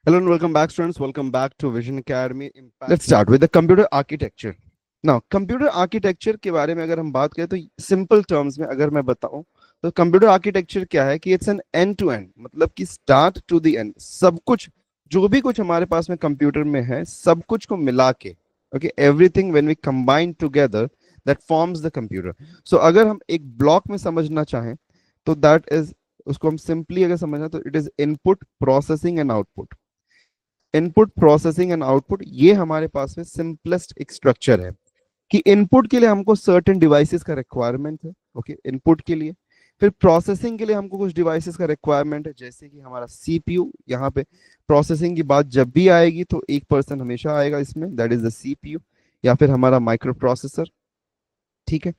Hello and welcome back, students. Welcome back to Vision Academy Impact. Let's start with the computer architecture. Now, computer architecture के बारे में अगर हम बात करें तो सिंपल टर्म्स में अगर मैं बताऊं तो कंप्यूटर आर्किटेक्चर क्या है कि it's an end to end, मतलब कि स्टार्ट टू द एंड, सब कुछ जो भी कुछ हमारे पास में कंप्यूटर में है सब कुछ को मिला के, okay, everything when we combine together that forms the computer. So अगर हम एक ब्लॉक में समझना चाहें तो दैट इज, उसको हम सिंपली अगर समझना तो it is input, processing and output. Input, processing and output, ये हमारे पास में सिंपलेस्ट एक स्ट्रक्चर है कि इनपुट के लिए हमको सर्टेन डिवाइसेस का रिक्वायरमेंट है, ओके, इनपुट के लिए. फिर प्रोसेसिंग के लिए हमको कुछ डिवाइसेस का रिक्वायरमेंट है, जैसे कि हमारा सीपीयू. यहाँ पे प्रोसेसिंग की बात जब भी आएगी तो एक पर्सन हमेशा आएगा इसमें, दैट इज द सीपीयू, या फिर हमारा माइक्रो प्रोसेसर. ठीक है.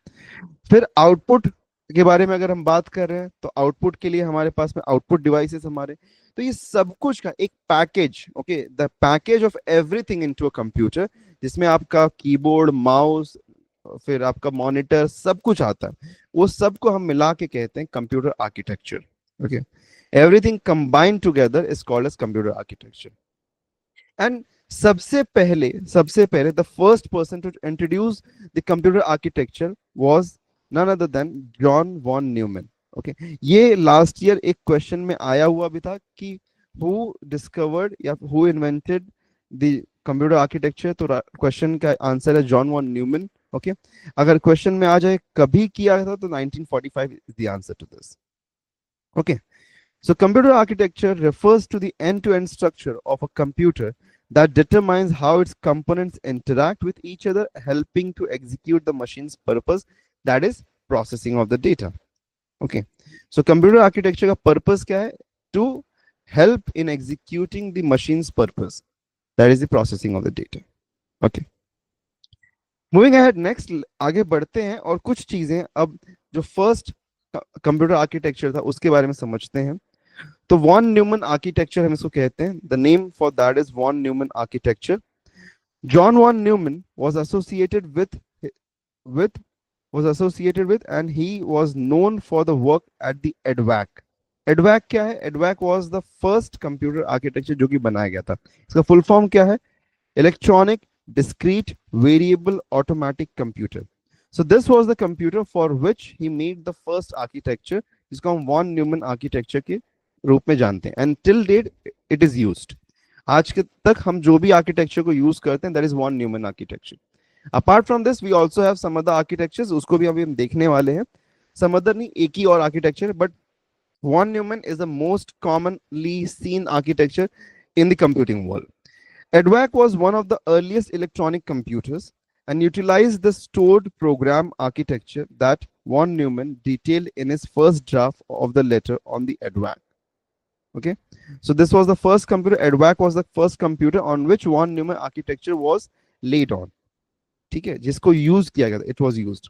फिर आउटपुट के बारे में अगर हम बात कर रहे हैं तो आउटपुट के लिए हमारे पास में आउटपुट डिवाइसेस हमारे. तो ये सब कुछ का एक package, okay, the package of everything into a computer, जिसमें आपका कीबोर्ड, माउस, फिर आपका मॉनिटर, सब कुछ आता है. वो सब को हम मिला के कहते हैं computer architecture. Okay, everything combined together is called as computer architecture. And सबसे पहले the first person to introduce the computer architecture was none other than John von Neumann. Okay, ये लास्ट ईयर एक क्वेश्चन में आया हुआ भी था कि हु डिस्कवर्ड या who invented the computer architecture. तो क्वेश्चन का आंसर है जॉन वॉन न्यूमैन. ओके, अगर क्वेश्चन में आ जाए कभी किया था तो 1945 is the answer to this. Okay, so computer architecture refers to the end-to-end structure of a computer that determines how its components interact with each other, helping to execute the machine's purpose, that is processing of the data. Okay, so computer architecture का purpose क्या है? To help in executing the machine's purpose, that is the processing of the data. Okay, moving ahead next, आगे बढ़ते हैं और कुछ चीजें अब जो फर्स्ट कंप्यूटर आर्किटेक्चर था उसके बारे में समझते हैं. तो वॉन न्यूमन आर्किटेक्चर हम इसको कहते हैं. The name for that is von Neumann architecture. John von Neumann was associated with was associated with and he was known for the work at the EDVAC. EDVAC क्या है? EDVAC was the first computer architecture जो कि बनाया गया था. इसका full form क्या है? Electronic Discrete Variable Automatic Computer. So this was the computer for which he made the first architecture, जिसको हम वॉन न्यूमन आर्किटेक्चर के रूप में जानते हैं. And till date it is used. आज के तक हम जो भी आर्किटेक्चर को यूज करते हैं that is von Neumann architecture. Apart from this we also have some other architectures, उसको भी अभी हम देखने वाले हैं. सम अदर नहीं, एक ही और architecture, but von Neumann is the most commonly seen architecture in the computing world. EDVAC was one of the earliest electronic computers and utilized the stored program architecture that von Neumann detailed in his first draft of the letter on the EDVAC. Okay, so this was the first computer. EDVAC was the first computer on which von Neumann architecture was laid on. ठीक है, जिसको use किया गया था, it was used.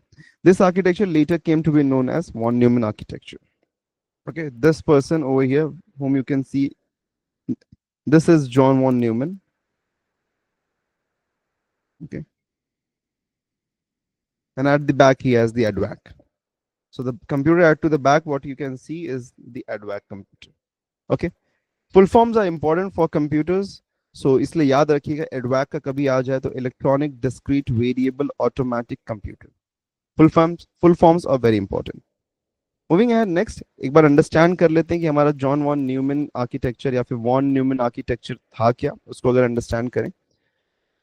This architecture later came to be known as von Neumann architecture. Okay, this person over here, whom you can see, this is John von Neumann. Okay, and at the back he has the EDVAC. So the computer at to the back, what you can see is the EDVAC computer. Okay, full forms are important for computers. So इसलिए याद रखिएगा, EDVAC का कभी आ जाए तो electronic discrete variable automatic computer. Full forms are very important. Moving ahead next, एक बार अंडरस्टैंड कर लेते हैं कि हमारा जॉन वॉन न्यूमैन आर्किटेक्चर या फिर वॉन न्यूमैन आर्किटेक्चर था क्या, उसको अगर अंडरस्टैंड करें.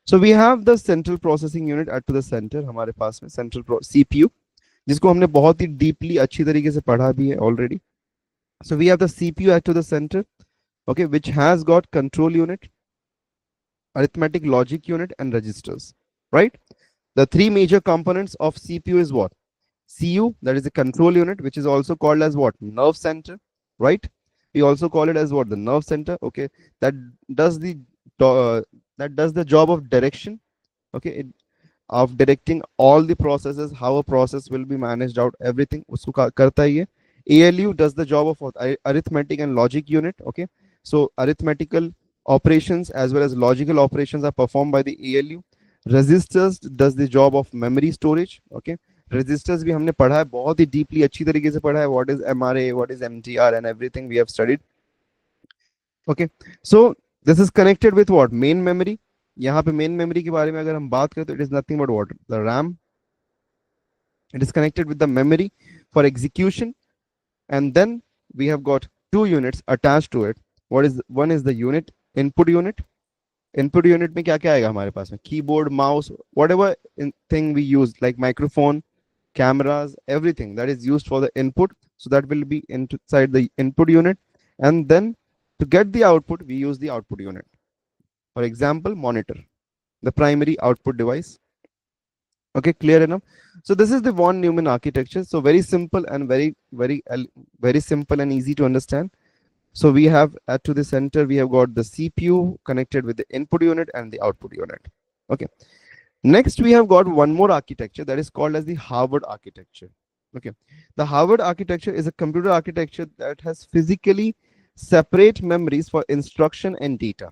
So we have the central processing unit at to the center. हमारे पास में सेंट्रल सीपीयू, जिसको हमने बहुत ही डीपली अच्छी तरीके से पढ़ा भी है already. So we have the CPU at to the center, okay, which has got control unit, arithmetic logic unit, and registers, right? The three major components of CPU is what? CU, that is the control unit, which is also called as what? Nerve center, right? We also call it as what? The nerve center, okay? That does the uh, that does the job of direction, okay? Of directing all the processes, how a process will be managed out, everything उसको करता ही है. ALU does the job of arithmetic and logic unit. Okay, so arithmetical operations as well as logical operations are performed by the ALU. Registers does the job of memory storage. Okay, registers भी हमने पढ़ा है बहुत ही deeply, अच्छी तरीके से पढ़ा है. What is MRA, what is MTR, and everything we have studied. Okay, so This is connected with what? Main memory. यहाँ पे main memory के बारे में अगर हम बात करें तो it is nothing but what? The RAM. It is connected with the memory for execution, and then we have got two units attached to it. What is one is the unit, input unit. Input unit में क्या क्या आएगा हमारे पास में? Keyboard, mouse, whatever thing we use like microphone, cameras, everything that is used for the input. So that will be inside the input unit, and then to get the output we use the output unit. For example, monitor, the primary output device. Okay, clear enough? So this is the von Neumann architecture. So very simple and very simple and easy to understand. So we have to the center, we have got the CPU connected with the input unit and the output unit. Okay. Next, we have got one more architecture that is called as the Harvard architecture. Okay. The Harvard architecture is a computer architecture that has physically separate memories for instruction and data.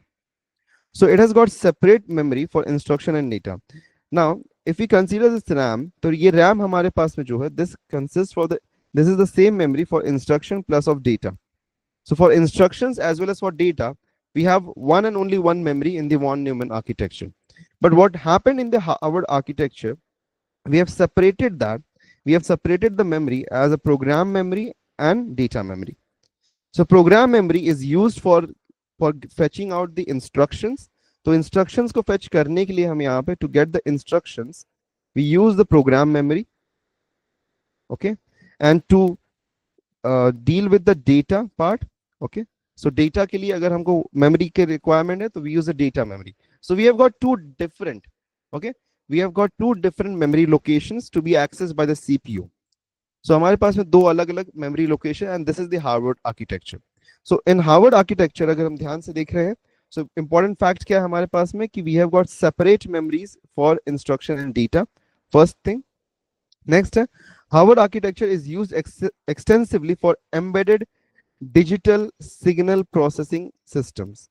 So it has got separate memory for instruction and data. Now, if we consider this RAM, तो ये RAM हमारे पास में जो है, this consists for the, this is the same memory for instruction plus of data. So for instructions as well as for data, we have one and only one memory in the von Neumann architecture. But what happened in the Harvard architecture, we have separated that. We have separated the memory as a program memory and data memory. So program memory is used for fetching out the instructions. तो instructions को fetch करने के लिए हम यहाँ पे to get the instructions, we use the program memory, okay, and to deal with the data part, okay. So data के लिए अगर हमको memory के requirement है तो we use the data memory. So we have got two different, okay, we have got two different memory locations to be accessed by the CPU. So हमारे पास में दो अलग अलग memory location, and this is the Harvard architecture. So in Harvard architecture अगर हम ध्यान से देख रहे हैं, so important fact क्या है हमारे पास में कि we have got separate memories for instruction and data. First thing. Next, Harvard architecture is used extensively for embedded digital signal processing systems,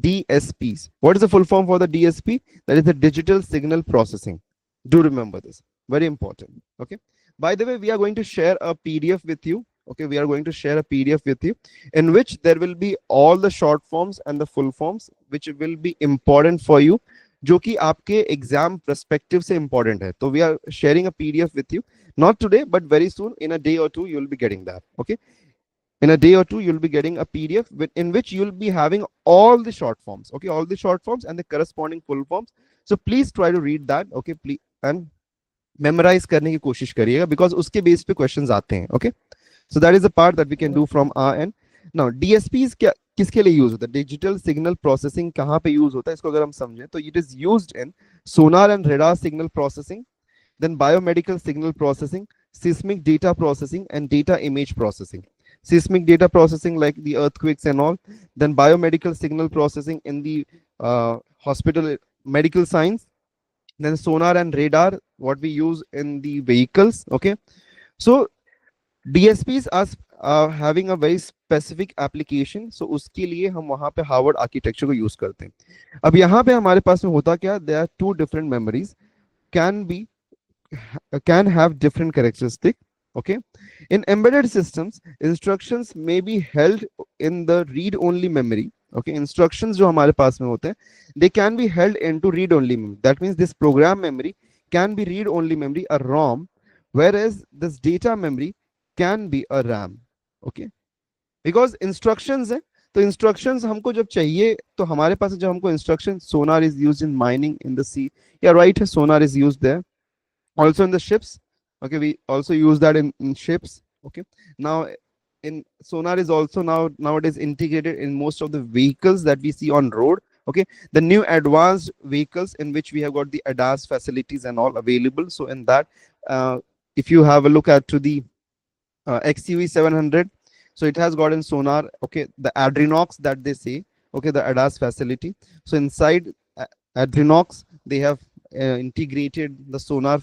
DSPs. What is the full form for the DSP? That is the digital signal processing. Do remember this, very important. Okay, by the way, we are going to share a PDF with you. Okay, we are going to share a PDF with you in which there will be all the short forms and the full forms which will be important for you, जो कि आपके exam perspective से important है. तो we are sharing a PDF with you, not today but very soon, in a day or two you will be getting that. Okay, in a day or two you'll be getting a PDF in which you'll be having all the short forms, okay, all the short forms and the corresponding full forms. So please try to read that, okay, please, and memorize करने की कोशिश करिएगा because उसके base पे questions आते हैं. Okay, so that is the part that we can do from our end. Now DSPs क्या किसके लिए यूज होता है? डिजिटल सिग्नल प्रोसेसिंग कहाँ पे यूज होता है इसको अगर हम समझें तो it is used in sonar and radar signal processing, then biomedical signal processing, seismic data processing and data image processing. Seismic data processing like the earthquakes and all, then biomedical signal processing in the hospital medical science, then sonar and radar what we use in the vehicles. Okay, so DSPs are having a very specific application, so उसके लिए हम वहाँ पे Harvard architecture को use करते हैं. अब यहाँ पे हमारे पास में होता क्या, there are two different memories can have different characteristics. Okay, in embedded systems instructions may be held in the read only memory. Okay, instructions जो हमारे पास में होते हैं they can be held into read only memory. That means this program memory can be read only memory, a ROM, whereas this data memory can be a RAM. Okay, because instructions है तो instructions हमको जब चाहिए तो हमारे पास जब हमको instruction, sonar is used in mining in the sea. Yeah, right, sonar is used there. Also in the ships. Okay, we also use that in ships. Okay, now in sonar is also nowadays integrated in most of the vehicles that we see on road. Okay, the new advanced vehicles in which we have got the ADAS facilities and all available. So in that, if you have a look at to the XUV 700, so it has gotten sonar. Okay, the Adrenox that they say. Okay, the ADAS facility. So inside Adrenox they have integrated the sonar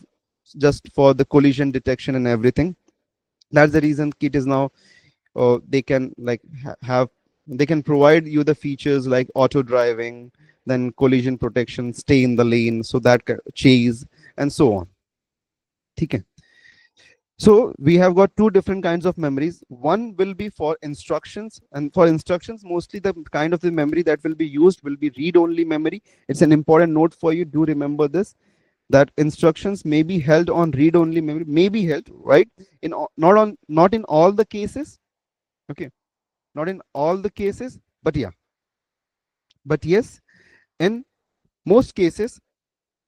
just for the collision detection and everything. That's the reason it is now they can like they can provide you the features like auto driving, then collision protection, stay in the lane, so that chase and so on. Okay, So we have got two different kinds of memories. One will be for instructions, and for instructions mostly the kind of the memory that will be used will be read only memory. It's an important note for you, do remember this, that instructions may be held on read only memory, may be held, right, in not in all the cases. Okay, not in all the cases, but yeah, but yes, in most cases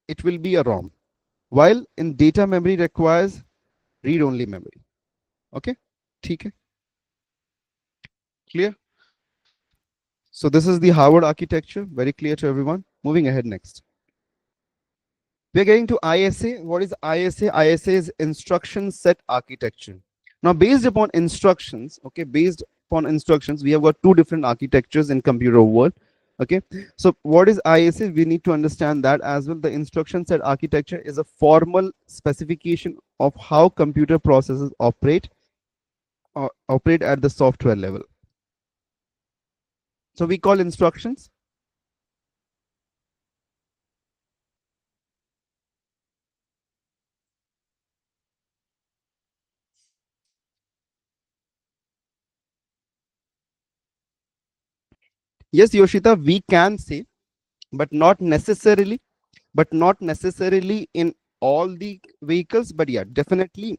it will be a ROM, while in data memory requires read only memory. Okay, ठीक है, clear? So this is the Harvard architecture, very clear to everyone. Moving ahead next. We're getting to ISA. What is ISA? ISA is instruction set architecture. Now, based upon instructions, okay, based upon instructions, we have got two different architectures in computer world. Okay, so what is ISA? We need to understand that as well. The instruction set architecture is a formal specification of how computer processes operate or operate at the software level. So we call instructions. Yes, Yoshita, we can say, but not necessarily, in all the vehicles. But yeah, definitely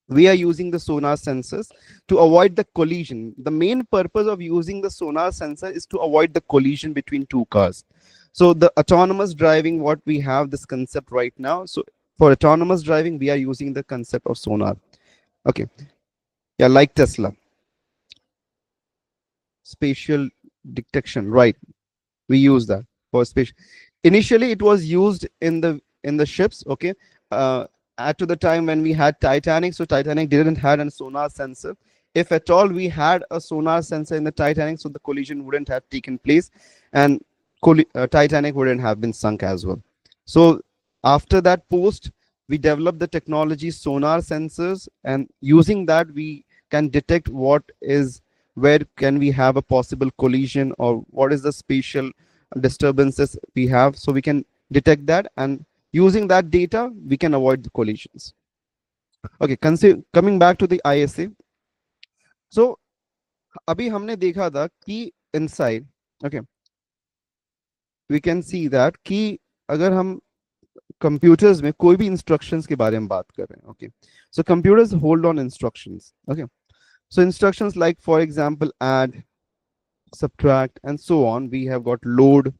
we are using the sonar sensors to avoid the collision. The main purpose of using the sonar sensor is to avoid the collision between two cars. So the autonomous driving, what we have this concept right now. So for autonomous driving, we are using the concept of sonar. Okay, yeah, like Tesla, spatial detection, right? We use that for spatial. Initially it was used in the ships. Okay, at to the time when we had Titanic, so Titanic didn't had a sonar sensor. If at all we had a sonar sensor in the Titanic, so the collision wouldn't have taken place, and Titanic wouldn't have been sunk as well. So after that post, we developed the technology sonar sensors, and using that we can detect what is, where can we have a possible collision, or what is the spatial disturbances we have, so we can detect that, and using that data we can avoid the collisions. Okay, coming back to the ISA. So अभी हमने देखा था कि inside, okay, we can see that कि अगर हम computers में कोई भी instructions के बारे में बात कर रहे हैं, okay, so computers hold on instructions. Okay, so instructions like, for example, add, subtract, and so on. We have got load.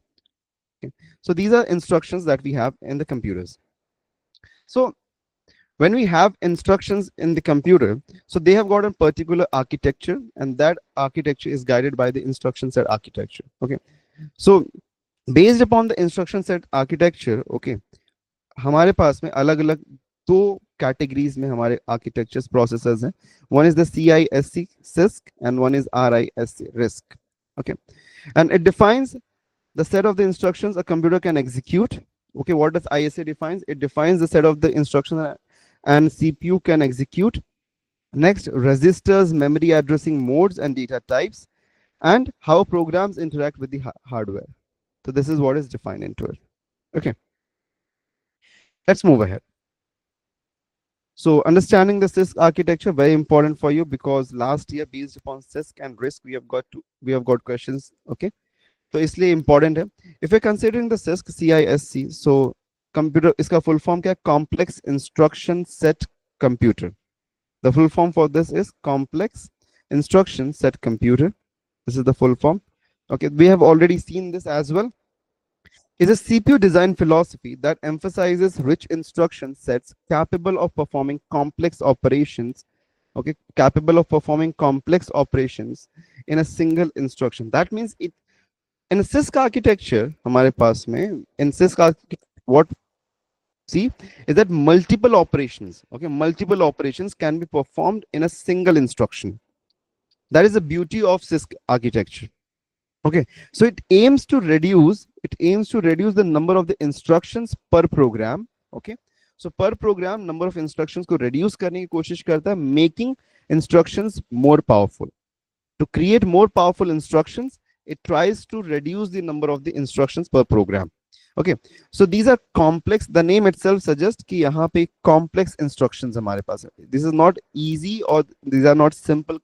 Okay, so these are instructions that we have in the computers. So when we have instructions in the computer, so they have got a particular architecture, and that architecture is guided by the instruction set architecture. Okay, so based upon the instruction set architecture, okay, हमारे पास में अलग अलग दो categories में हमारे architectures processors हैं. One is the CISC CISC and one is RISC RISC. Okay, and it defines the set of the instructions a computer can execute. Okay, what does ISA defines? It defines the set of the instructions and CPU can execute. Next, registers, memory addressing modes and data types, and how programs interact with the hardware. So this is what is defined into it. Okay, let's move ahead. So understanding the CISC architecture very important for you, because last year based upon CISC and RISC we have got questions. Okay, तो इसलिए important है. If you're considering the CISC, CISC, so computer, इसका full form क्या है? Complex Instruction Set Computer. The full form for this is Complex Instruction Set Computer. This is the full form. Okay, we have already seen this as well. Is a CPU design philosophy that emphasizes rich instruction sets capable of performing complex operations. Okay, capable of performing complex operations in a single instruction. That means it, in CISC architecture, हमारे पास में, in CISC what see is that multiple operations, okay, multiple operations can be performed in a single instruction. That is the beauty of CISC architecture. Okay, so it aims to reduce the number of the instructions per program. Okay, so per program number of instructions को reduce करने की कोशिश करता है, making instructions more powerful. To create more powerful instructions, it tries to reduce the number of the instructions per program. Okay, so these are complex. The name itself suggests कि यहाँ पे complex instructions हमारे पास है. This is not easy or these are not simple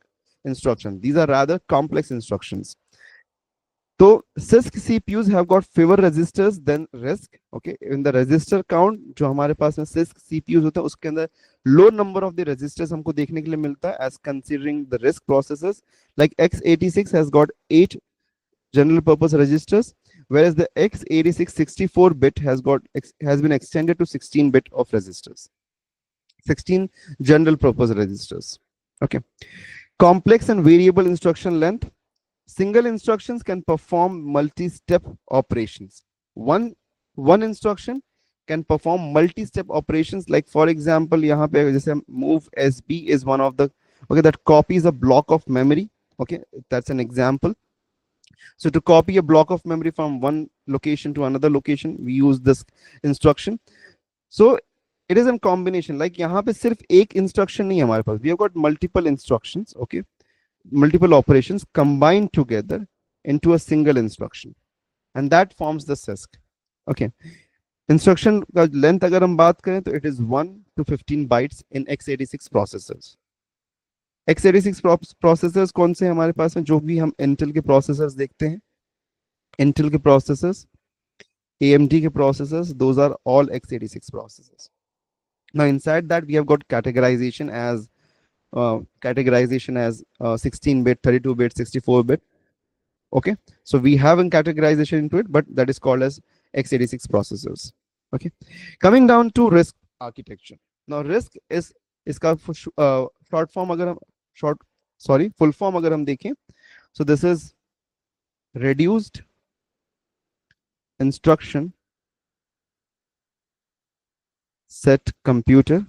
instructions. These are rather complex instructions. So CISC CPUs have got fewer registers than RISC. Okay, in the register count जो हमारे पास में CISC CPUs होते हैं उसके अंदर low number of the registers हमको देखने के लिए मिलता है as considering the RISC processors. Like x86 has got 8 general purpose registers, whereas the x86 64-bit has been extended to 16-bit of registers, 16 general purpose registers. Okay, complex and variable instruction length. Single instructions can perform multi-step operations. One instruction can perform multi-step operations. Like for example, यहाँ पे जैसे move SB is one of the, okay, that copies a block of memory. Okay, that's an example. So to copy a block of memory from one location to another location, we use this instruction. So it is a combination. Like यहाँ पे सिर्फ एक instruction नहीं है हमारे पास. We have got multiple instructions. Okay, multiple operations combined together into a single instruction, and that forms the CISC. Okay, instruction का length अगर हम बात करें तो it is 1 to 15 bytes in x86 processors. x86 processors कौन से हमारे पास में, जो भी हम Intel के processors देखते हैं, Intel के processors, AMD के processors, those are all x86 processors. Now inside that we have got categorization as 16-bit, 32-bit, 64-bit. Okay, so we have a categorization into it, but that is called as x86 processors. Okay, coming down to RISC architecture. Now RISC is इसका short form अगर हम full form अगर हम देखें, so this is reduced instruction set computer.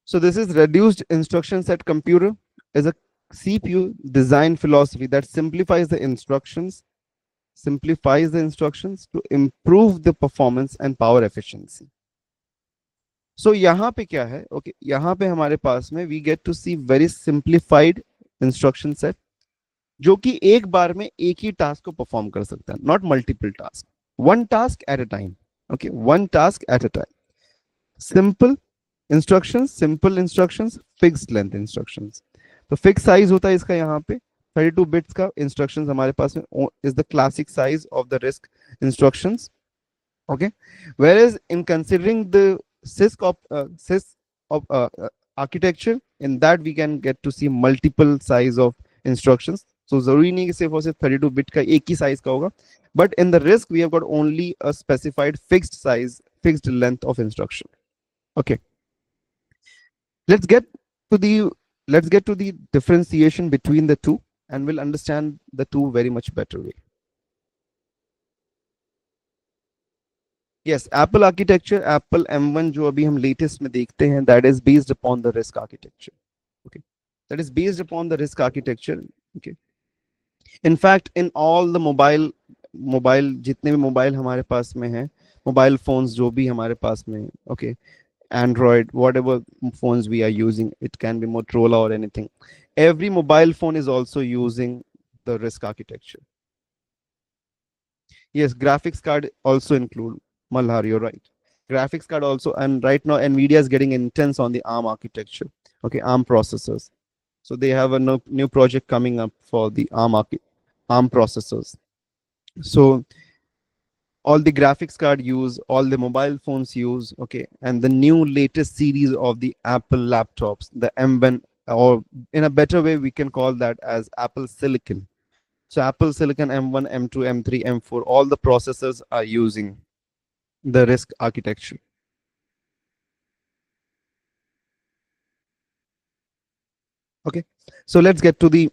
So this is reduced instruction set computer is a CPU design philosophy that simplifies the instructions to improve the performance and power efficiency. So यहाँ पे क्या है, okay, यहाँ पे हमारे पास में we get to see very simplified instruction set जो कि एक बार में एक ही टास्क को परफॉर्म कर सकता है, not multiple tasks, one task at a time. Okay, one task at a time. Simple instructions, fixed length instructions. तो फिक्स साइज होता है इसका यहाँ पे 32 बिट्स का इंस्ट्रक्शंस हमारे पास में is the classic size of the RISC instructions. Okay, whereas in considering the CISC architecture, in that we can get to see multiple size of instructions. So जरूरी नहीं कि सिर्फ और सिर्फ 32 बिट का एक ही साइज का होगा, but in the RISC we have got only a specified fixed size, fixed length of instruction. Okay, let's get to the differentiation between the two, and we'll understand the two very much better way. Yes, Apple architecture, Apple M1 जो अभी हम latest में देखते हैं, that is based upon the RISC architecture. Okay, that is based upon the RISC architecture. Okay, in fact in all the mobile जितने भी mobile हमारे पास में हैं, मोबाइल फोन्स जो भी हमारे पास में, okay, Android, whatever phones we are using, it can be Motorola or anything, every mobile phone is also using the RISC architecture. Yes, graphics card also include, Malhar, you're right, graphics card also, and right now Nvidia is getting intense on the ARM architecture. Okay, ARM processors, so they have a new project coming up for the ARM processors. So all the graphics card use, all the mobile phones use, okay, and the new latest series of the Apple laptops, the M1, or in a better way we can call that as Apple Silicon. So Apple Silicon M1, M2, M3, M4, all the processors are using the RISC architecture. Okay, so let's get to the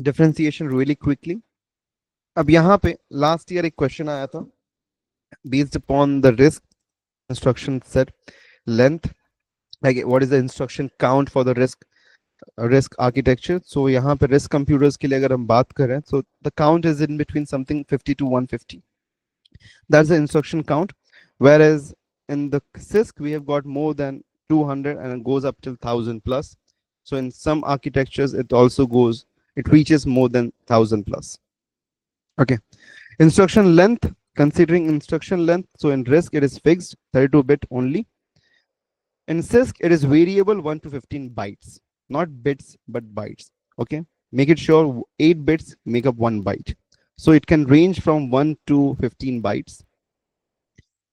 differentiation really quickly. अब यहाँ पे last year एक question आया था based upon the RISC instruction set length, like what is the instruction count for the RISC architecture. So यहाँ पे RISC computers के लिए अगर हम बात करें, so the count is in between something 50 to 150. That's the instruction count, whereas in the CISC we have got more than 200 and it goes up till 1000 plus. So in some architectures it reaches more than 1000 plus. Okay, Instruction length, considering instruction length, so in RISC it is fixed 32-bit only. In CISC it is variable 1 to 15 bytes, not bits but bytes. Okay, make it sure 8 bits make up 1 byte, so it can range from 1 to 15 bytes.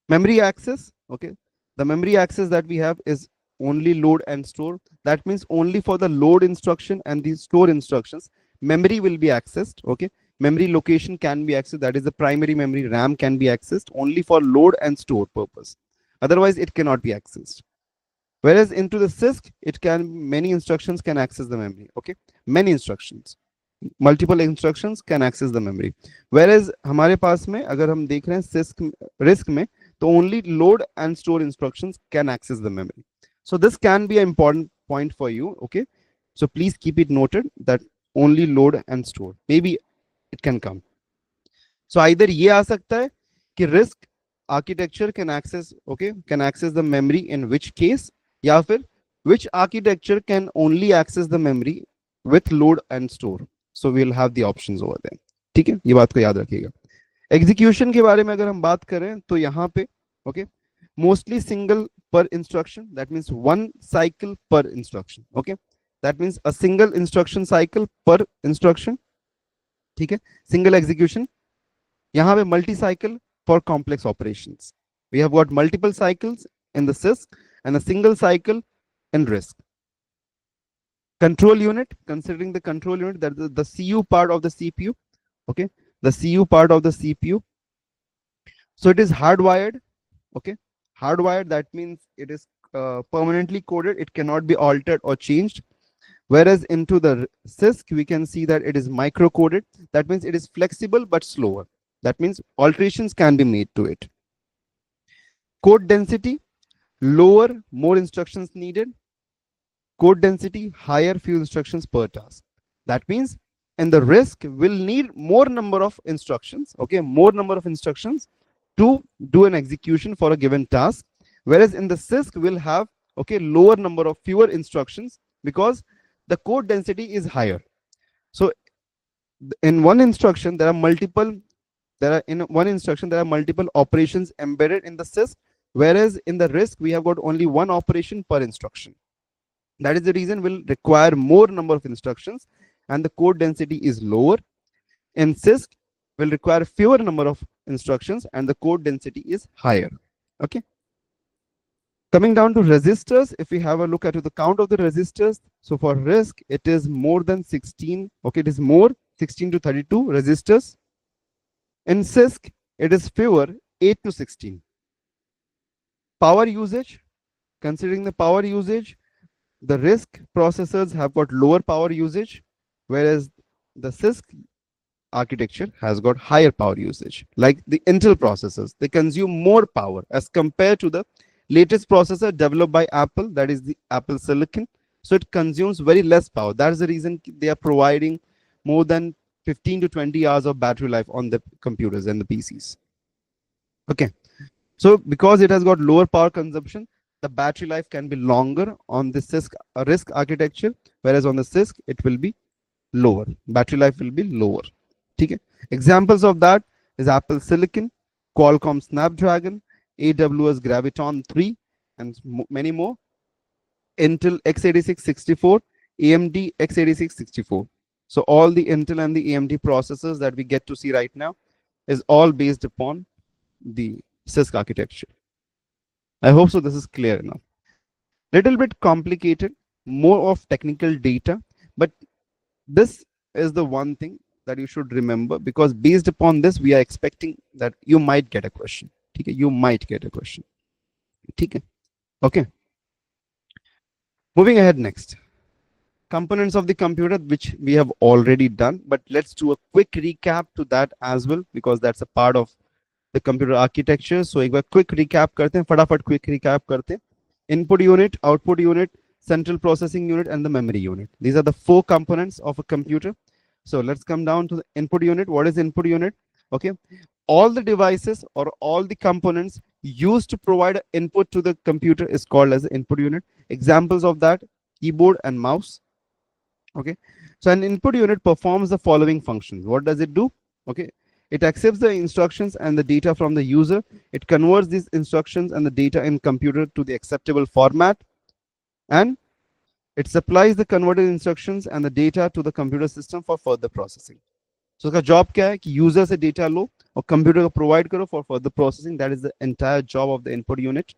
Memory access, okay, the memory access that we have is only load and store. That means only for the load instruction and the store instructions memory will be accessed. Okay, memory location can be accessed, that is the primary memory, RAM can be accessed only for load and store purpose, otherwise it cannot be accessed. Whereas into the CISC it can, many instructions can access the memory. Okay, many instructions, multiple instructions can access the memory. Whereas हमारे पास में अगर हम देख रहे हैं CISC RISC में, तो only load and store instructions can access the memory. So this can be an important point for you. Okay, so please keep it noted that only load and store, maybe it can come. So either ये आ सकता है कि RISC architecture can access, okay, can access the memory in which case, या फिर which architecture can only access the memory with load and store. So we'll have the options over there. ठीक है, ये बात को याद रखिएगा. एग्जीक्यूशन के बारे में अगर हम बात करें तो यहाँ पे okay, mostly single per instruction, that means one cycle per instruction. Okay, that means a single instruction cycle per instruction. ठीक है, सिंगल एग्जीक्यूशन. यहाँ पे multi cycle for complex operations. We have got multiple cycles in the CISC and a single cycle in RISC. Control unit, considering the control unit, that is the CU part of the CPU. Okay, the CU part of the CPU. So it is hardwired. Okay, hardwired, that means it is permanently coded, it cannot be altered or changed. Whereas into the CISC we can see that it is micro coded, that means it is flexible but slower, that means alterations can be made to it. Code density, lower, more instructions needed. Code density, higher, few instructions per task. That means in the RISC will need more number of instructions. Okay, more number of instructions to do an execution for a given task. Whereas in the CISC will have, okay, lower number of fewer instructions because the code density is higher. So in one instruction there are multiple, in one instruction there are multiple operations embedded in the CISC. Whereas in the RISC we have got only one operation per instruction. That is the reason will require more number of instructions and the code density is lower. In CISC will require fewer number of instructions and the code density is higher. Okay. Coming down to resistors, if we have a look at the count of the resistors, so for RISC it is more than 16. Okay, it is more 16 to 32 resistors. In CISC it is fewer 8 to 16. Power usage, considering the power usage, the RISC processors have got lower power usage, whereas the CISC architecture has got higher power usage. Like the Intel processors, they consume more power as compared to the latest processor developed by Apple, that is the Apple Silicon. So it consumes very less power. That is the reason they are providing more than 15 to 20 hours of battery life on the computers and the PCs. Okay, so because it has got lower power consumption, the battery life can be longer on the CISC RISC architecture, whereas on the CISC it will be lower. Battery life will be lower. Okay. Examples of that is Apple Silicon, Qualcomm Snapdragon, AWS Graviton 3, and many more. Intel x86-64, AMD x86-64. So all the Intel and the AMD processors that we get to see right now is all based upon the CISC architecture. I hope so this is clear enough. Little bit complicated, more of technical data, but this is the one thing that you should remember, because based upon this we are expecting that you might get a question. Okay, you might get a question. Okay. Moving ahead next. Components of the computer, which we have already done, but let's do a quick recap to that as well, because that's a part of the computer architecture. So एक बार quick recap करते हैं, फटाफट quick recap करते हैं. Input unit, output unit, central processing unit, and the memory unit. These are the 4 components of a computer. So let's come down to the input unit. What is input unit? Okay, all the devices or all the components used to provide input to the computer is called as the input unit. Examples of that: keyboard and mouse. Okay, so an input unit performs the following functions. What does it do? Okay, It accepts the instructions and the data from the user. It converts these instructions and the data in computer to the acceptable format, and it supplies the converted instructions and the data to the computer system for further processing. So उसका job क्या है कि user से data लो और computer को provide करो for further processing. That is the entire job of the input unit.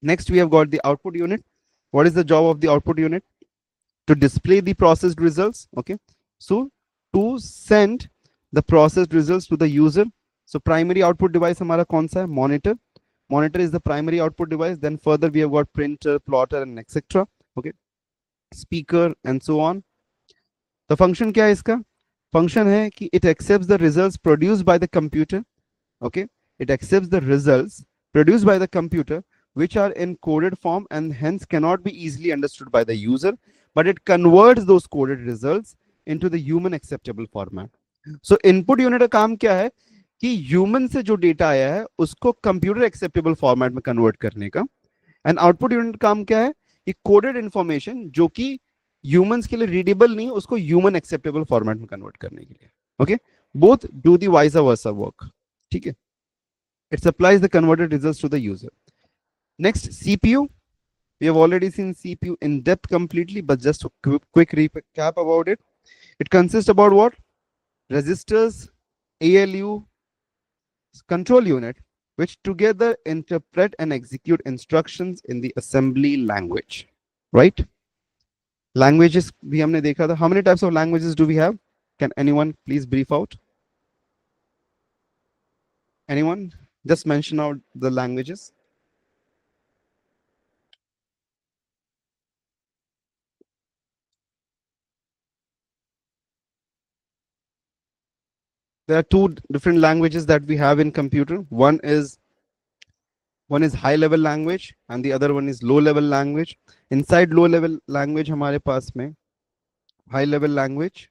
Next, we have got the output unit. What is the job of the output unit? To display the processed results. Okay, so to send the processed results to the user. So primary output device हमारा कौन सा है? Monitor. Monitor is the primary output device. Then further we have got printer, plotter, and etc. Okay, speaker and so on. The function क्या है इसका? Function है कि it accepts the results produced by the computer. Okay, it accepts the results produced by the computer which are in coded form and hence cannot be easily understood by the user, but it converts those coded results into the human acceptable format. So input unit का काम क्या है कि human से जो data आया है उसको computer acceptable format में convert करने का, and output unit काम क्या है कि coded information जो कि humans के लिए readable नहीं उसको human acceptable format में convert करने के लिए. Okay, both do the vice versa work. ठीक है, it supplies the converted results to the user. Next, CPU. We have already seen CPU in depth completely, but just a quick recap about it. It consists about what? Registers, ALU, control unit, which together interpret and execute instructions in the assembly language, right? Languages भी हमने देखा था. How many types of languages do we have? Can anyone please brief out? Anyone? Just mention out the languages. There are two different languages that we have in computer. One is high level language and the other one is low level language. Inside low level language हमारे पास में high level language,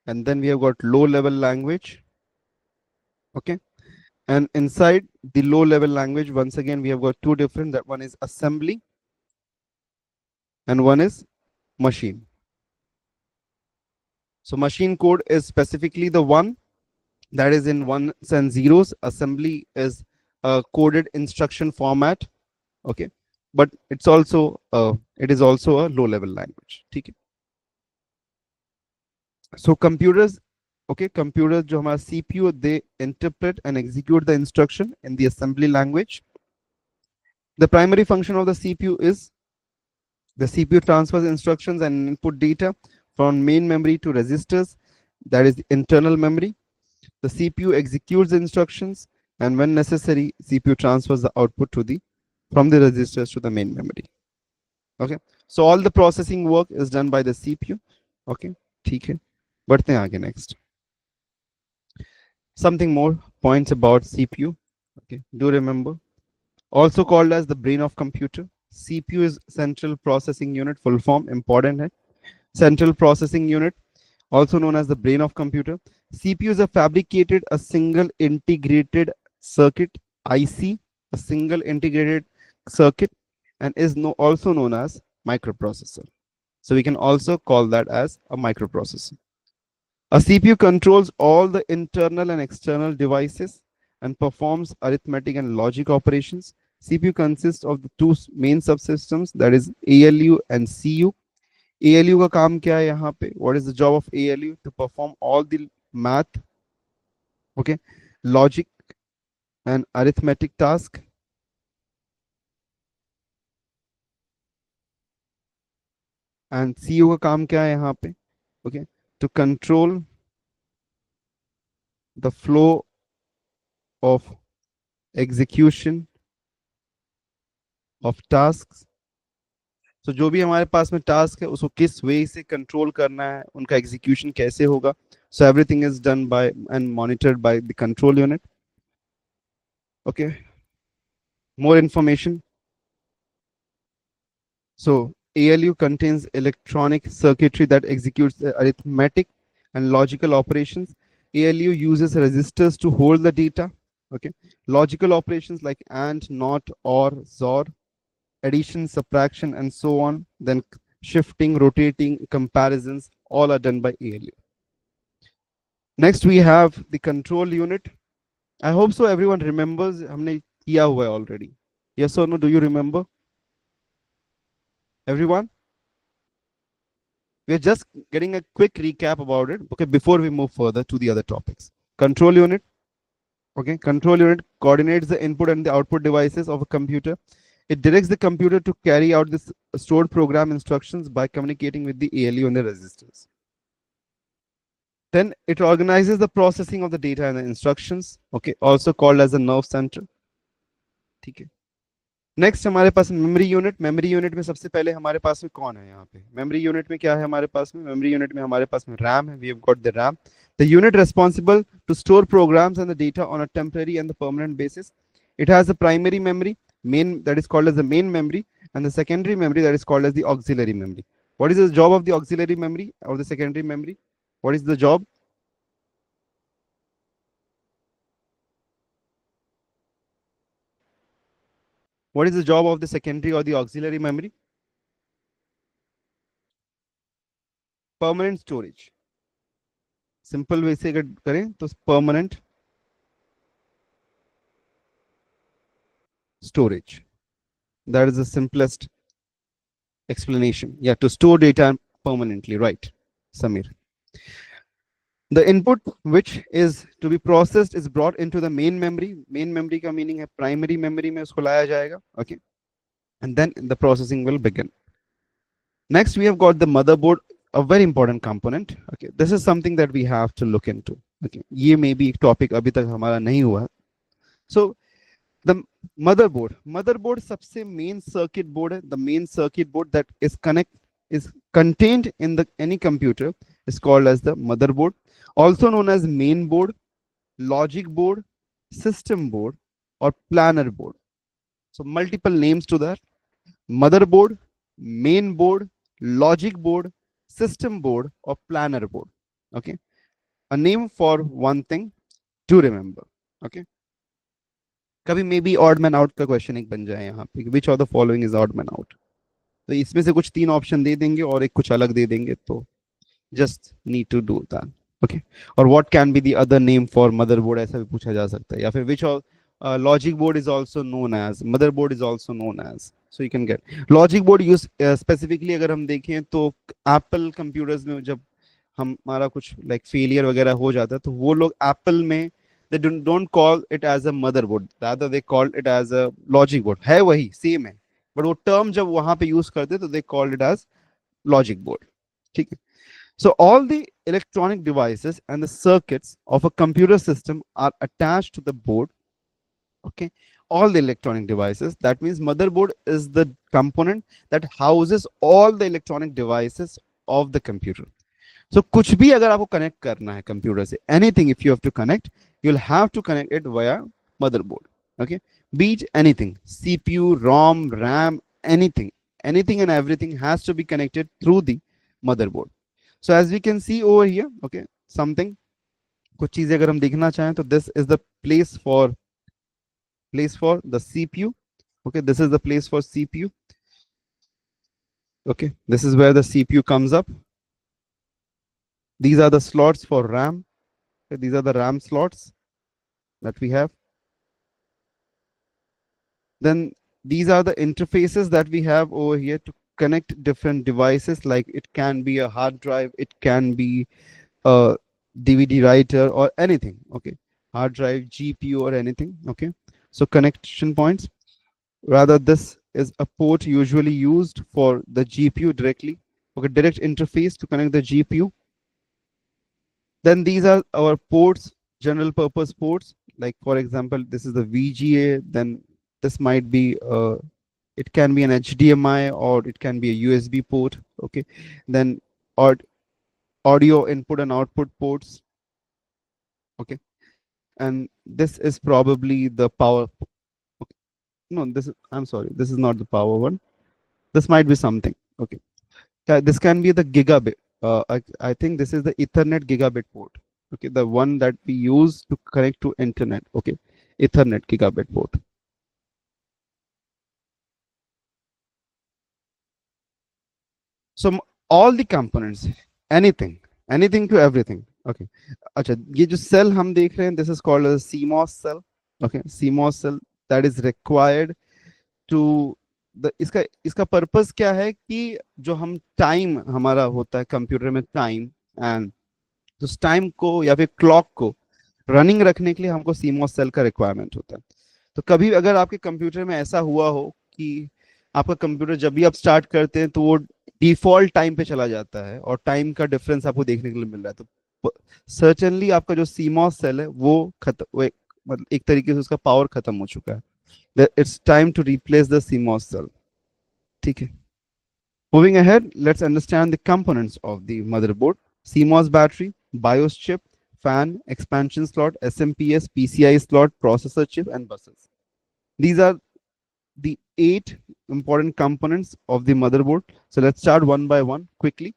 and then we have got low level language. Okay, and inside the low level language, once again we have got two different, that one is assembly and one is machine. So machine code is specifically the one that is in ones and zeros. Assembly is a coded instruction format. Okay, but it is also a low level language. Okay. So computers, okay, computers जो हमारा CPU, they interpret and execute the instruction in the assembly language. The primary function of the CPU is the CPU transfers instructions and input data from main memory to registers, that is the internal memory. The CPU executes the instructions, and when necessary, CPU transfers the output to the from the registers to the main memory. Okay, so all the processing work is done by the CPU. Okay, ठीक है, बढ़ते हैं आगे next. Something more points about CPU. Okay, do remember, also called as the brain of computer. CPU is central processing unit, full form, important hai. Central processing unit, also known as the brain of computer. CPU is a fabricated, a single integrated circuit, IC, a single integrated circuit, and is also known as microprocessor. So we can also call that as a microprocessor. A CPU controls all the internal and external devices and performs arithmetic and logic operations. CPU consists of the two main subsystems, that is ALU and CU. ALU का काम क्या है यहाँ पे? What is the job of ALU? To perform all the math, okay, logic and arithmetic task. And CU का काम क्या है यहाँ पे? Okay, to control the flow of execution of tasks. So जो भी हमारे पास में टास्क है उसको किस वे से कंट्रोल करना है, उनका एग्जीक्यूशन कैसे होगा. So everything is done by and monitored by the control unit. Okay, more information. So ALU contains electronic circuitry that executes the arithmetic and logical operations. ALU uses resistors to hold the data. Okay, logical operations like AND, NOT, OR, XOR, addition, subtraction, and so on, then shifting, rotating, comparisons, all are done by ALU. Next we have the control unit. I hope so everyone remembers, हमने किया हुआ है already. Yes or no? Do you remember? Everyone? We're just getting a quick recap about it, okay, before we move further to the other topics. Control unit, okay, control unit coordinates the input and the output devices of a computer. It directs the computer to carry out this stored program instructions by communicating with the ALU and the registers. Then it organizes the processing of the data and the instructions, okay, also called as a nerve center. ठीक है. Next हमारे पास memory unit. Memory unit में सबसे पहले हमारे पास में कौन है यहाँ पे? मेमोरी यूनिट में क्या है हमारे पास में? मेमोरी यूनिट में हमारे पास में रैम है. We have got the RAM, the unit responsible to store programs and the data on a temporary and the permanent basis. It has a primary memory, main, that is called as the main memory, and the secondary memory, that is called as the auxiliary memory. What is the job of the auxiliary memory or the secondary memory? What is the job? What is the job of the secondary or the auxiliary memory? Permanent storage. Simple way से अगर करें तो permanent storage. That is the simplest explanation. Yeah, to store data permanently, right, Samir? The input which is to be processed is brought into the main memory. Main memory ka meaning hai primary memory mein usko laya jayega, okay? And then the processing will begin. Next, we have got the motherboard, a very important component. Okay, this is something that we have to look into. Okay, ये may be topic अभी तक हमारा नहीं हुआ. So the motherboard सबसे main circuit board है. The main circuit board that is contained in the any computer is called as the motherboard, also known as main board, logic board, system board, or planner board. So multiple names to that: motherboard, main board, logic board, system board, or planner board. Okay, a name for one thing to remember. Okay, कभी may be odd man out का question एक बन जाए यहाँ पे, विच of the following is odd man out. तो इसमें से कुछ तीन ऑप्शन दे देंगे और एक कुछ अलग दे देंगे, तो just need to do that. Okay, और what can be the other name for motherboard, ऐसा भी पूछा जा सकता है. या फिर which logic board is also known as motherboard is also known as. So you can get logic board use specifically. अगर हम देखें तो एप्पल कंप्यूटर्स में जब हमारा कुछ लाइक फेलियर वगैरह हो जाता है तो वो लोग एप्पल में they don't call it as a motherboard, rather they call it as a logic board. है वही सेम है, बट वो टर्म जब वहां पे यूज करते तो they called it as logic board. ठीक है. So all the electronic devices and the circuits of a computer system are attached to the board. Okay, all the electronic devices, that means motherboard is the component that houses all the electronic devices of the computer. So कुछ भी अगर आपको connect करना है computer से, anything if you have to connect, you'll have to connect it via motherboard. Okay, be it anything, CPU, ROM, RAM, anything and everything has to be connected through the motherboard. So as we can see over here, okay, something, कुछ चीजें अगर हम देखना चाहें तो this is the place for the CPU. Okay, this is the place for CPU. Okay, this is where the CPU comes up. These are the slots for RAM. Okay, these are the RAM slots that we have. Then these are the interfaces that we have over here to connect different devices. Like it can be a hard drive, it can be a DVD writer or anything. Okay, hard drive, GPU or anything. Okay, so connection points. Rather, this is a port usually used for the GPU directly. Okay, direct interface to connect the GPU. Then these are our ports, general purpose ports. Like for example, this is the VGA. Then this might be it can be an HDMI or it can be a USB port. Okay, then audio input and output ports. Okay, and this is probably the power. Okay. No, I'm sorry, this is not the power one. This might be something. Okay, this can be the gigabit. I think this is the Ethernet gigabit port. Okay, the one that we use to connect to internet. Okay, Ethernet gigabit port. So all the components, anything to everything, okay, अच्छा, ये जो cell हम देख रहे हैं, this is called CMOS cell. Okay, CMOS cell that is required to the, इसका इसका purpose क्या है कि जो हम टाइम हमारा होता है कंप्यूटर में, टाइम एंड उस टाइम को या फिर क्लॉक को रनिंग रखने के लिए हमको सीमॉस सेल का रिक्वायरमेंट होता है। तो कभी अगर आपके कंप्यूटर में ऐसा हुआ हो कि आपका कंप्यूटर जब भी आप स्टार्ट करते हैं तो वो डिफॉल्ट टाइम पे चला जाता है और टाइम का डिफरेंस आपको देखने के लिए मिल रहा है, तो सर्टेनली आपका जो सीमॉस सेल है वो खत्म, वो मतलब एक तरीके से उसका पावर खत्म हो चुका है। It's time to replace the CMOS cell. ठीक है, moving ahead, let's understand the components of the motherboard. CMOS battery, BIOS chip, fan, expansion slot, SMPS, PCI slot, processor chip, and buses. These are the 8 important components of the motherboard. So let's start one by one quickly.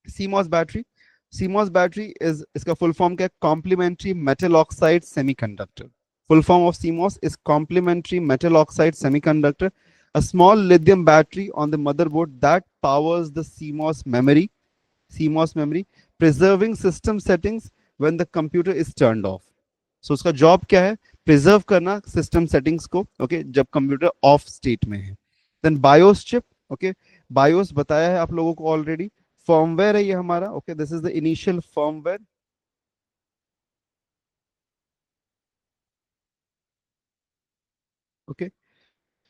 CMOS battery. CMOS battery is iska full form क्या, complementary metal oxide semiconductor. Full form of CMOS is complementary metal oxide semiconductor, a small lithium battery on the motherboard that powers the CMOS memory, preserving system settings when the computer is turned off. So उसका job क्या है, preserve करना system settings को, okay, जब computer off state में है। Then BIOS chip, okay, BIOS बताया है आप लोगों को ऑलरेडी, फर्मवेयर है ये हमारा, okay, this is the initial firmware, okay.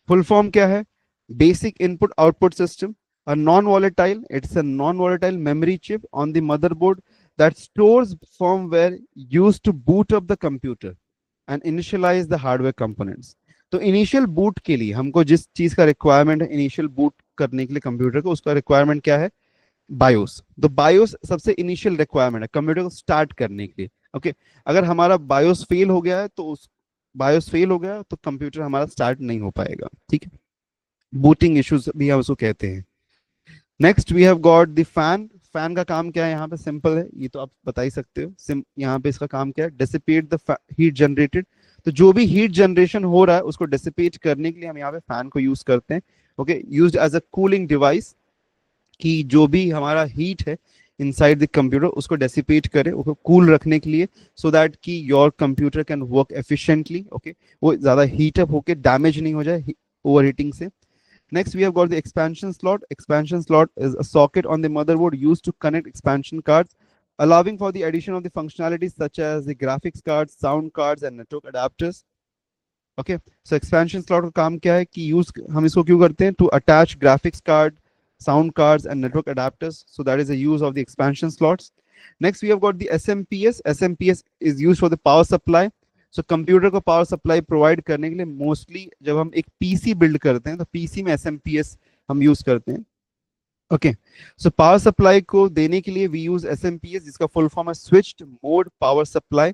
Full form क्या है, basic input output system, a non-volatile, it's a non-volatile memory chip on the motherboard that stores firmware used to boot up the computer and initialize the hardware components. तो initial boot के लिए हमको जिस चीज का requirement है initial boot करने के लिए कंप्यूटर को, उसका रिक्वायरमेंट क्या है, बायोस। तो बायोस सबसे इनिशियल रिक्वायरमेंट है कंप्यूटर को स्टार्ट करने के लिए, ओके। अगर हमारा बायोस फेल हो गया है तो उस बायोस फेल हो गया तो कंप्यूटर हमारा स्टार्ट नहीं हो पाएगा, ठीक है। बूटिंग इश्यूज भी हम उसको कहते हैं। Next we have got the fan. Fan का काम क्या है, यहाँ पे सिंपल है, ये तो आप बता ही सकते हो, यहाँ पे इसका काम क्या है, डिसिपेट द हीट जनरेटेड। तो जो भी हीट जनरेशन हो रहा है उसको डिसिपेट करने के लिए हम यहाँ पे फैन को यूज करते हैं, okay, used as a cooling device, कि जो भी हमारा हीट है इनसाइड द कंप्यूटर उसको डेसिपेट करे, उसको कूल रखने के लिए, सो दैट कि your computer can work efficiently, okay, वो ज्यादा हीट अप होके डैमेज नहीं हो जाए ओवर हीटिंग से। Next, we have got the expansion slot. Expansion slot is a socket on the motherboard used to connect expansion cards, allowing for the addition of the functionalities such as the graphics cards, sound cards, and network adapters. Okay, so expansion slot का काम क्या है कि use हम इसको क्यों करते हैं, to attach graphics card, sound cards, and network adapters. So that is the use of the expansion slots. Next, we have got the SMPS. SMPS is used for the power supply. So computer को power supply provide करने के लिए mostly जब हम एक PC build करते हैं तो पीसी में एसएमपीएस हम यूज करते हैं, ओके। सो पावर सप्लाई को देने के लिए वी यूज एसएमपीएस, जिसका फुल फॉर्म है switched mode power supply,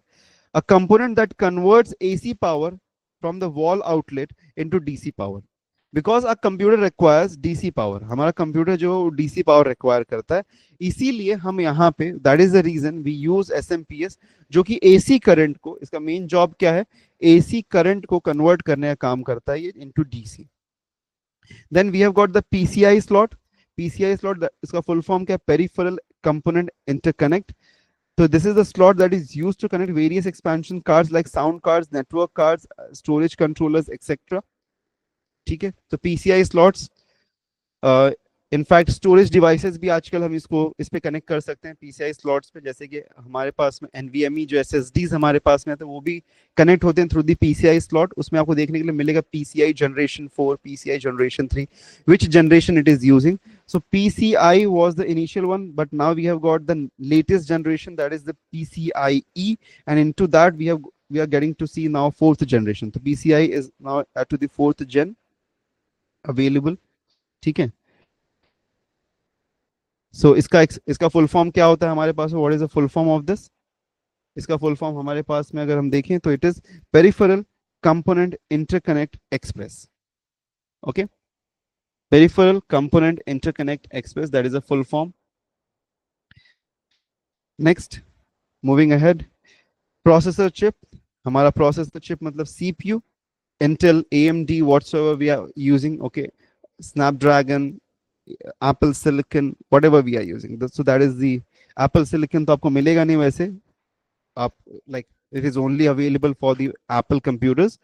a component that converts AC power from the wall outlet into DC power, because a computer requires DC power, हमारा computer जो DC power require करता है, इसीलिए हम यहाँ पे, that is the reason we use SMPS, जो कि एसी करंट को, इसका मेन जॉब क्या है, एसी करंट को कन्वर्ट करने का काम करता है ये into DC. Then we have got the PCI slot. PCI slot इसका फुल फॉर्म क्या है, peripheral component interconnect. So this is the slot that is used to connect various expansion cards like sound cards, network cards, storage controllers, etc. ठीक है, तो PCI slots, in fact storage devices भी आजकल हम इसको इस पे कनेक्ट कर सकते हैं पीसीआई स्लॉट्स पे, जैसे कि हमारे पास में एनवीएमई जो एसएसडीज हमारे पास में है तो वो भी कनेक्ट होते हैं थ्रू दी पीसीआई स्लॉट। उसमें आपको देखने के लिए मिलेगा PCI generation 4, PCI generation 3, which generation it is using. So PCI was the initial one, but now we have got the latest generation, that is the PCIe, and into that we are getting to see now fourth generation. So PCI is now to the fourth gen available, ठीक है। सो इसका full form क्या होता है हमारे पास, what is the full form of this, इसका full form हमारे पास में अगर हम देखें तो it is peripheral component interconnect express, okay, peripheral component interconnect express, that is a full form. Next, moving ahead, processor chip. हमारा प्रोसेसर चिप मतलब CPU, Intel, AMD, whatsoever we are using, okay, Snapdragon, Apple Silicon, whatever we are using. So that is the Apple silicon तो आपको मिलेगा नहीं वैसे, आप like it is only available for the Apple computers,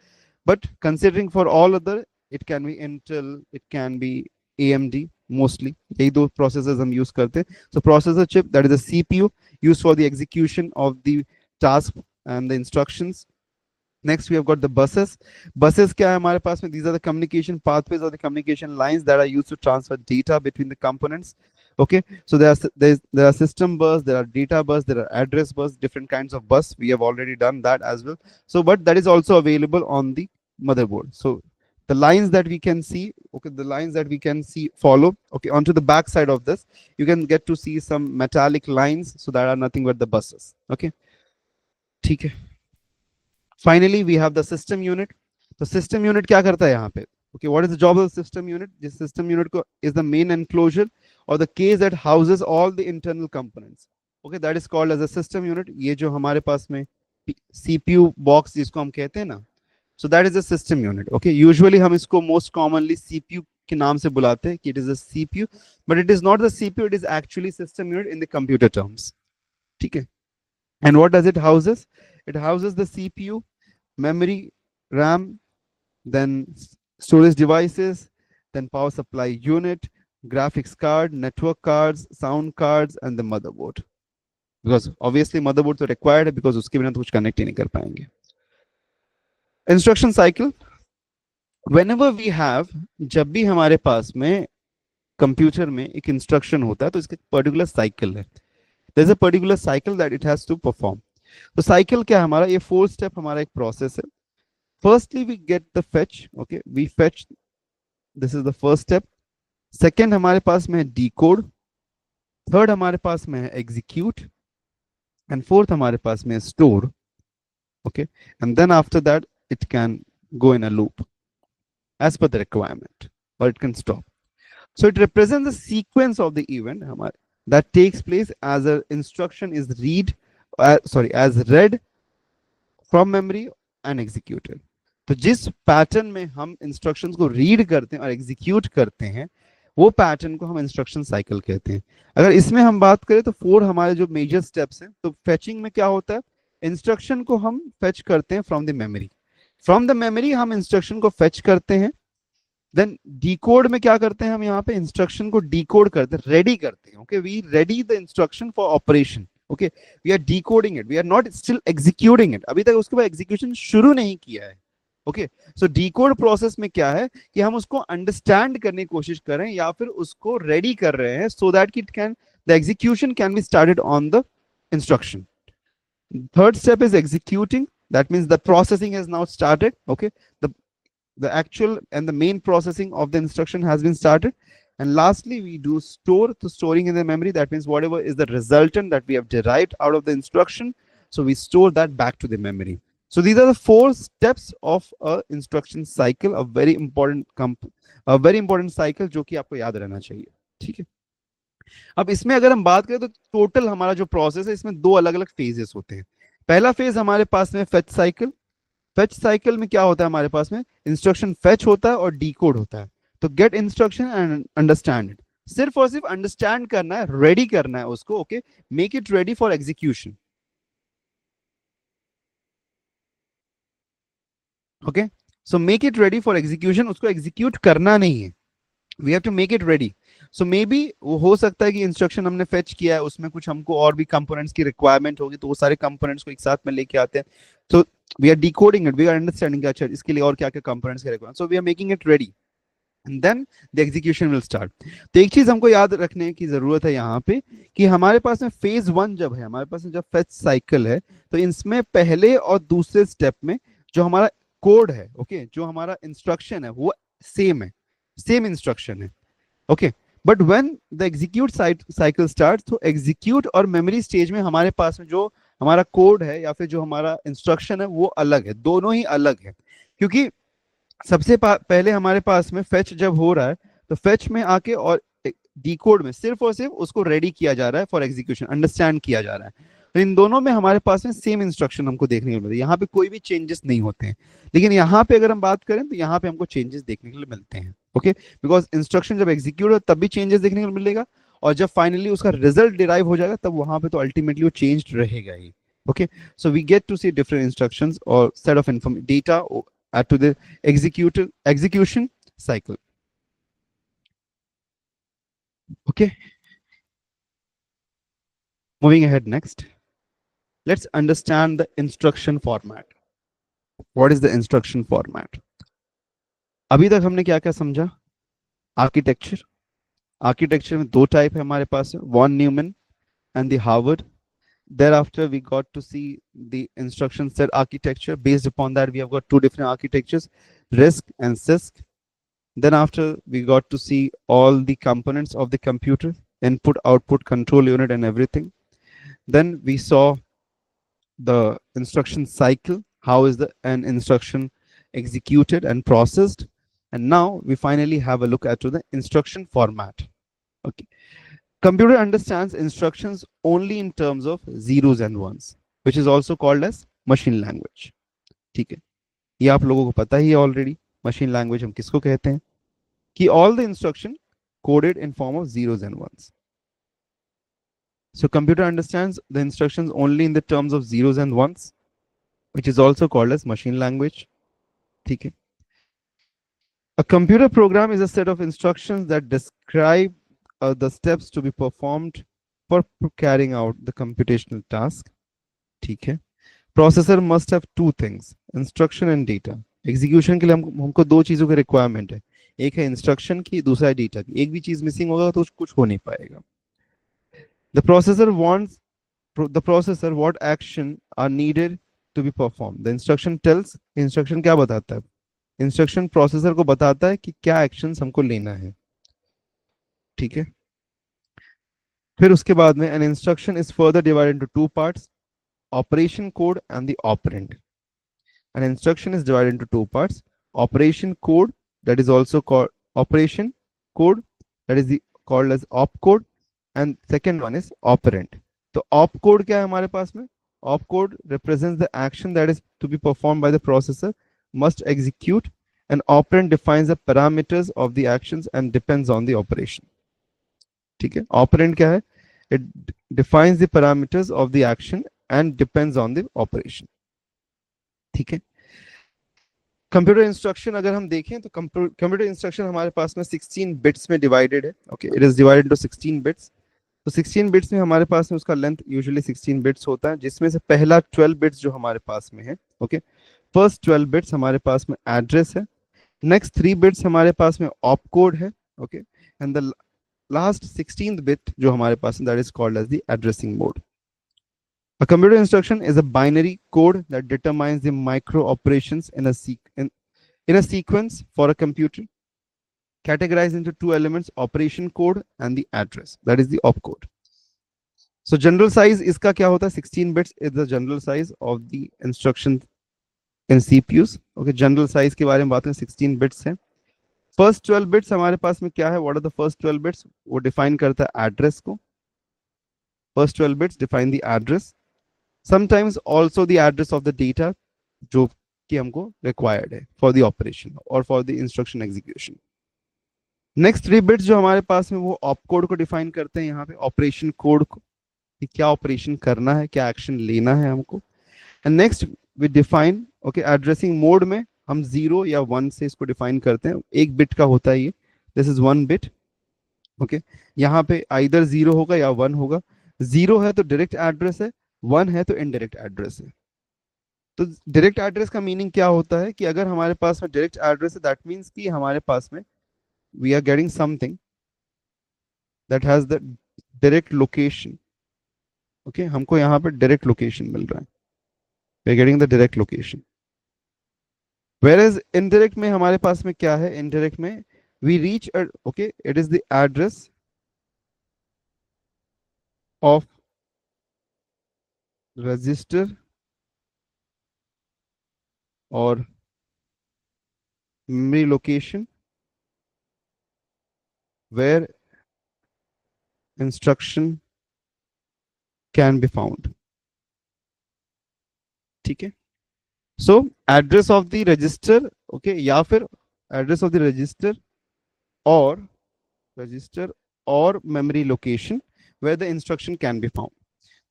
but considering for all other, it can be Intel, it can be AMD mostly, यही दो processors हम use करते हैं. So processor chip, that is a CPU used for the execution of the task and the instructions. Next, we have got the buses. Buses क्या है हमारे पास में? These are the communication pathways or the communication lines that are used to transfer data between the components. Okay, so there are system bus, there are data bus, there are address bus, different kinds of bus. We have already done that as well. So, but that is also available on the motherboard. So the lines that we can see, okay, the lines that we can see follow. Okay, onto the back side of this, you can get to see some metallic lines. So that are nothing but the buses. Okay, ठीक है. Finally, we have the system unit. तो system unit क्या करता है यहाँ पे? Okay, what is the job of the system unit? This system unit is the main enclosure or the case that houses all the internal components. Okay, that is called as a system unit. ये जो हमारे पास में CPU box जिसको हम कहते हैं ना, so that is a system unit. Okay, usually हम इसको most commonly CPU के नाम से बुलाते हैं कि it is a CPU, but it is not the CPU. It is actually system unit in the computer terms. ठीक है? And what does it houses? It houses the CPU, memory, RAM, then storage devices, then power supply unit, graphics card, network cards, sound cards, and the motherboard. Because obviously motherboard तो required है, because उसके बिना तो कुछ connect ही नहीं कर पाएंगे. Instruction cycle. Whenever we have, जब भी हमारे पास में कंप्यूटर में एक इंस्ट्रक्शन होता है तो इसका पर्टिकुलर साइकिल है. There is a particular cycle that it has to perform. तो साइकिल क्या है हमारा? ये 4 स्टेप हमारा एक प्रोसेस है. Firstly, we get the fetch. Okay, we fetch. This is the first step. Second, हमारे पास में है decode. Third, हमारे पास में है execute. And fourth, हमारे पास में है store. Okay, and then after that, it can go in a loop as per the requirement, or it can stop. So it represents the sequence of the event that takes place as an instruction is as read from memory and executed. तो जिस pattern में हम instructions को read करते हैं और execute करते हैं, वो पैटर्न को हम इंस्ट्रक्शन साइकिल कहते हैं. अगर इसमें हम बात करें तो 4 हमारे जो मेजर स्टेप्स हैं. तो फेचिंग में क्या होता है? इंस्ट्रक्शन को हम फेच करते हैं from the memory. From the memory हम इंस्ट्रक्शन को फेच करते हैं. देन डिकोड में क्या करते हैं? हम यहाँ पे इंस्ट्रक्शन को डिकोड करते हैं, रेडी करते हैं. Okay, we ready the instruction for operation. Okay, we are decoding it, we are not still executing it. अभी तक उसके बाद एग्जीक्यूशन शुरू नहीं किया है. ओके, सो डिकोड प्रोसेस में क्या है कि हम उसको अंडरस्टैंड करने की कोशिश करें या फिर उसको रेडी कर रहे हैं so that it can the execution can be started on the instruction. Third step is executing. That means the processing has now started. Okay, the actual and the main processing of the instruction has been started. And lastly, we do store. So storing in the memory, that means whatever is the resultant that we have derived out of the instruction, so we store that back to the memory. So these are the 4 steps of a instruction cycle, a very important cycle जो कि आपको याद रहना चाहिए. ठीक है. अब इसमें अगर हम बात करें तो टोटल हमारा जो प्रोसेस है इसमें 2 अलग अलग फेजेस होते हैं. पहला फेज हमारे पास में फेच साइकिल. फेच साइकिल में क्या होता है? हमारे पास में इंस्ट्रक्शन फेच होता है और डिकोड होता है. तो get instruction and understand it. सिर्फ और सिर्फ अंडरस्टैंड करना है, रेडी करना है उसको. Okay, make it ready for execution. Okay, so make it ready for execution. उसको एग्जीक्यूट करना नहीं है, we have to make it ready. So maybe वो हो सकता है कि इंस्ट्रक्शन हमने फेच किया है, उसमें कुछ हमको और भी कंपोनेंट्स की रिक्वायरमेंट होगी, तो वो सारे कंपोनेंट्स को एक साथ में लेके आते हैं. So we are decoding it, we are understanding अच्छा इसके लिए और क्या क्या कंपोनेंट्स की requirement. So we are making it ready and then the execution will start. तो एक चीज हमको याद रखने की जरूरत है यहाँ पे कि हमारे पास में फेज 1 जब है, हमारे पास में जब फेच साइकिल है, तो इसमें पहले और दूसरे स्टेप में जो हमारा कोड है, ओके, जो हमारा इंस्ट्रक्शन है वो सेम है, सेम इंस्ट्रक्शन है. Okay, but when the execute cycle start, तो एग्जीक्यूट और मेमोरी स्टेज में हमारे पास में जो हमारा कोड है या फिर जो हमारा इंस्ट्रक्शन है वो अलग है, दोनों ही अलग है. क्योंकि सबसे पहले हमारे पास में फेच जब हो रहा है तो फेच में आके और डिकोड में सिर्फ और सिर्फ उसको रेडी किया जा रहा है फॉर एग्जीक्यूशन, अंडरस्टैंड किया जा रहा है. तो इन दोनों में हमारे पास में सेम इंस्ट्रक्शन हमको देखने को मिलते हैं, यहाँ पे कोई भी चेंजेस नहीं होते हैं. लेकिन यहाँ पे अगर हम बात करें तो यहाँ पे हमको चेंजेस देखने के लिए मिलते हैं. ओके, बिकॉज इंस्ट्रक्शन जब एग्जीक्यूट हो तब भी चेंजेस देखने को मिलेगा, और जब फाइनली उसका रिजल्ट डिराइव हो जाएगा तब वहां पे तो अल्टीमेटली वो चेंज्ड रहेगा ही. Okay, so we get to see different instructions or set of data add to the execution cycle. Okay, moving ahead next, let's understand the instruction format. What is the instruction format? अभी तक हमने क्या क्या समझा? Architecture. Architecture में दो type है हमारे पास, von Neumann and the Harvard. Thereafter, we got to see the instruction set architecture. Based upon that, we have got two different architectures, RISC and CISC. Then after, we got to see all the components of the computer, input, output, control unit, and everything. Then we saw the instruction cycle, how is an instruction executed and processed. And now we finally have a look at the instruction format. Okay. Computer understands instructions only in terms of zeros and ones, which is also called as machine language. ठीक है, ये आप लोगों को पता ही है already. Machine language हम किसको कहते हैं? कि all the instruction coded in form of zeros and ones. So computer understands the instructions only in the terms of zeros and ones, which is also called as machine language. ठीक है. A computer program is a set of instructions that describe the steps to be performed for carrying out the computational task. ठीक है. Processor must have two things, instruction and data. Execution के लिए हमको दो चीजों की रिक्वायरमेंट है, एक है इंस्ट्रक्शन की, दूसरा है डेटा की. एक भी चीज मिसिंग होगा तो कुछ हो नहीं पाएगा. The processor wants the processor what action are needed to be performed. The instruction tells, instruction क्या बताता है? इंस्ट्रक्शन प्रोसेसर को बताता है कि क्या एक्शंस हमको लेना है. ठीक है. फिर उसके बाद में an instruction is further divided into two parts, operation code and the operand. An instruction is divided into two parts, operation code, that is also called operation code, that is called as opcode, and second one is operand. तो opcode क्या है हमारे पास में? Opcode represents the action that is to be performed by the processor, must execute, and operand defines the parameters of the actions and depends on the operation. ठीक है. Operand क्या है? It defines the parameters of the action and depends on the operation. ठीक है. Computer instruction अगर हम देखें तो कंप्यूटर इंस्ट्रक्शन हमारे पास में 16 बिट्स में डिवाइडेड है. Okay, it is divided into 16 bits. तो 16 बिट्स में हमारे पास में उसका लेंथ यूजुअली 16 बिट्स होता है, जिसमें से पहला 12 बिट्स जो हमारे पास में है. ओके, फर्स्ट 12 बिट्स हमारे पास में एड्रेस है. नेक्स्ट 3 बिट्स हमारे पास में ऑप कोड है. Okay, and the last 16th bit जो हमारे पास that is called as the addressing mode. A computer instruction is a binary code that determines the micro operations in a sequence for a computer, categorized into two elements, operation code and the address, that is the opcode. So general size इसका क्या होता है? 16 bits is the general size of the instruction in CPUs. Okay, general size के बारे में बात करें, 16 bits है. First 12 bits हमारे पास में क्या है? What are the first 12 bits? वो define करता है address को. First 12 bits define the address. Sometimes also the address of the data जो कि हमको required है for the operation or for the instruction execution. Next 3 bits जो हमारे पास में वो opcode को define करते हैं यहाँ पे, operation code को, कि क्या operation करना है, क्या action लेना है हमको. And next we define, okay, addressing mode में हम 0 या 1 से इसको define करते हैं. एक bit का होता है ये, this is 1 bit. okay, यहाँ पे either 0 होगा या 1 होगा. 0 है तो direct address है, 1 है तो इनडायरेक्ट एड्रेस है. तो डायरेक्ट एड्रेस का मीनिंग क्या होता है कि अगर हमारे पास में डायरेक्ट एड्रेस है, दैट मींस कि हमारे पास में we are getting something that has the direct location. Okay, हमको यहाँ पे डायरेक्ट लोकेशन मिल रहा है, we are getting the direct location. Whereas indirect में हमारे पास में क्या है? इनडायरेक्ट में we reach, okay, it is the address of register or memory location where instruction can be found. ठीक है. So address of the register, okay, या फिर address of the register or register और memory location where the instruction can be found,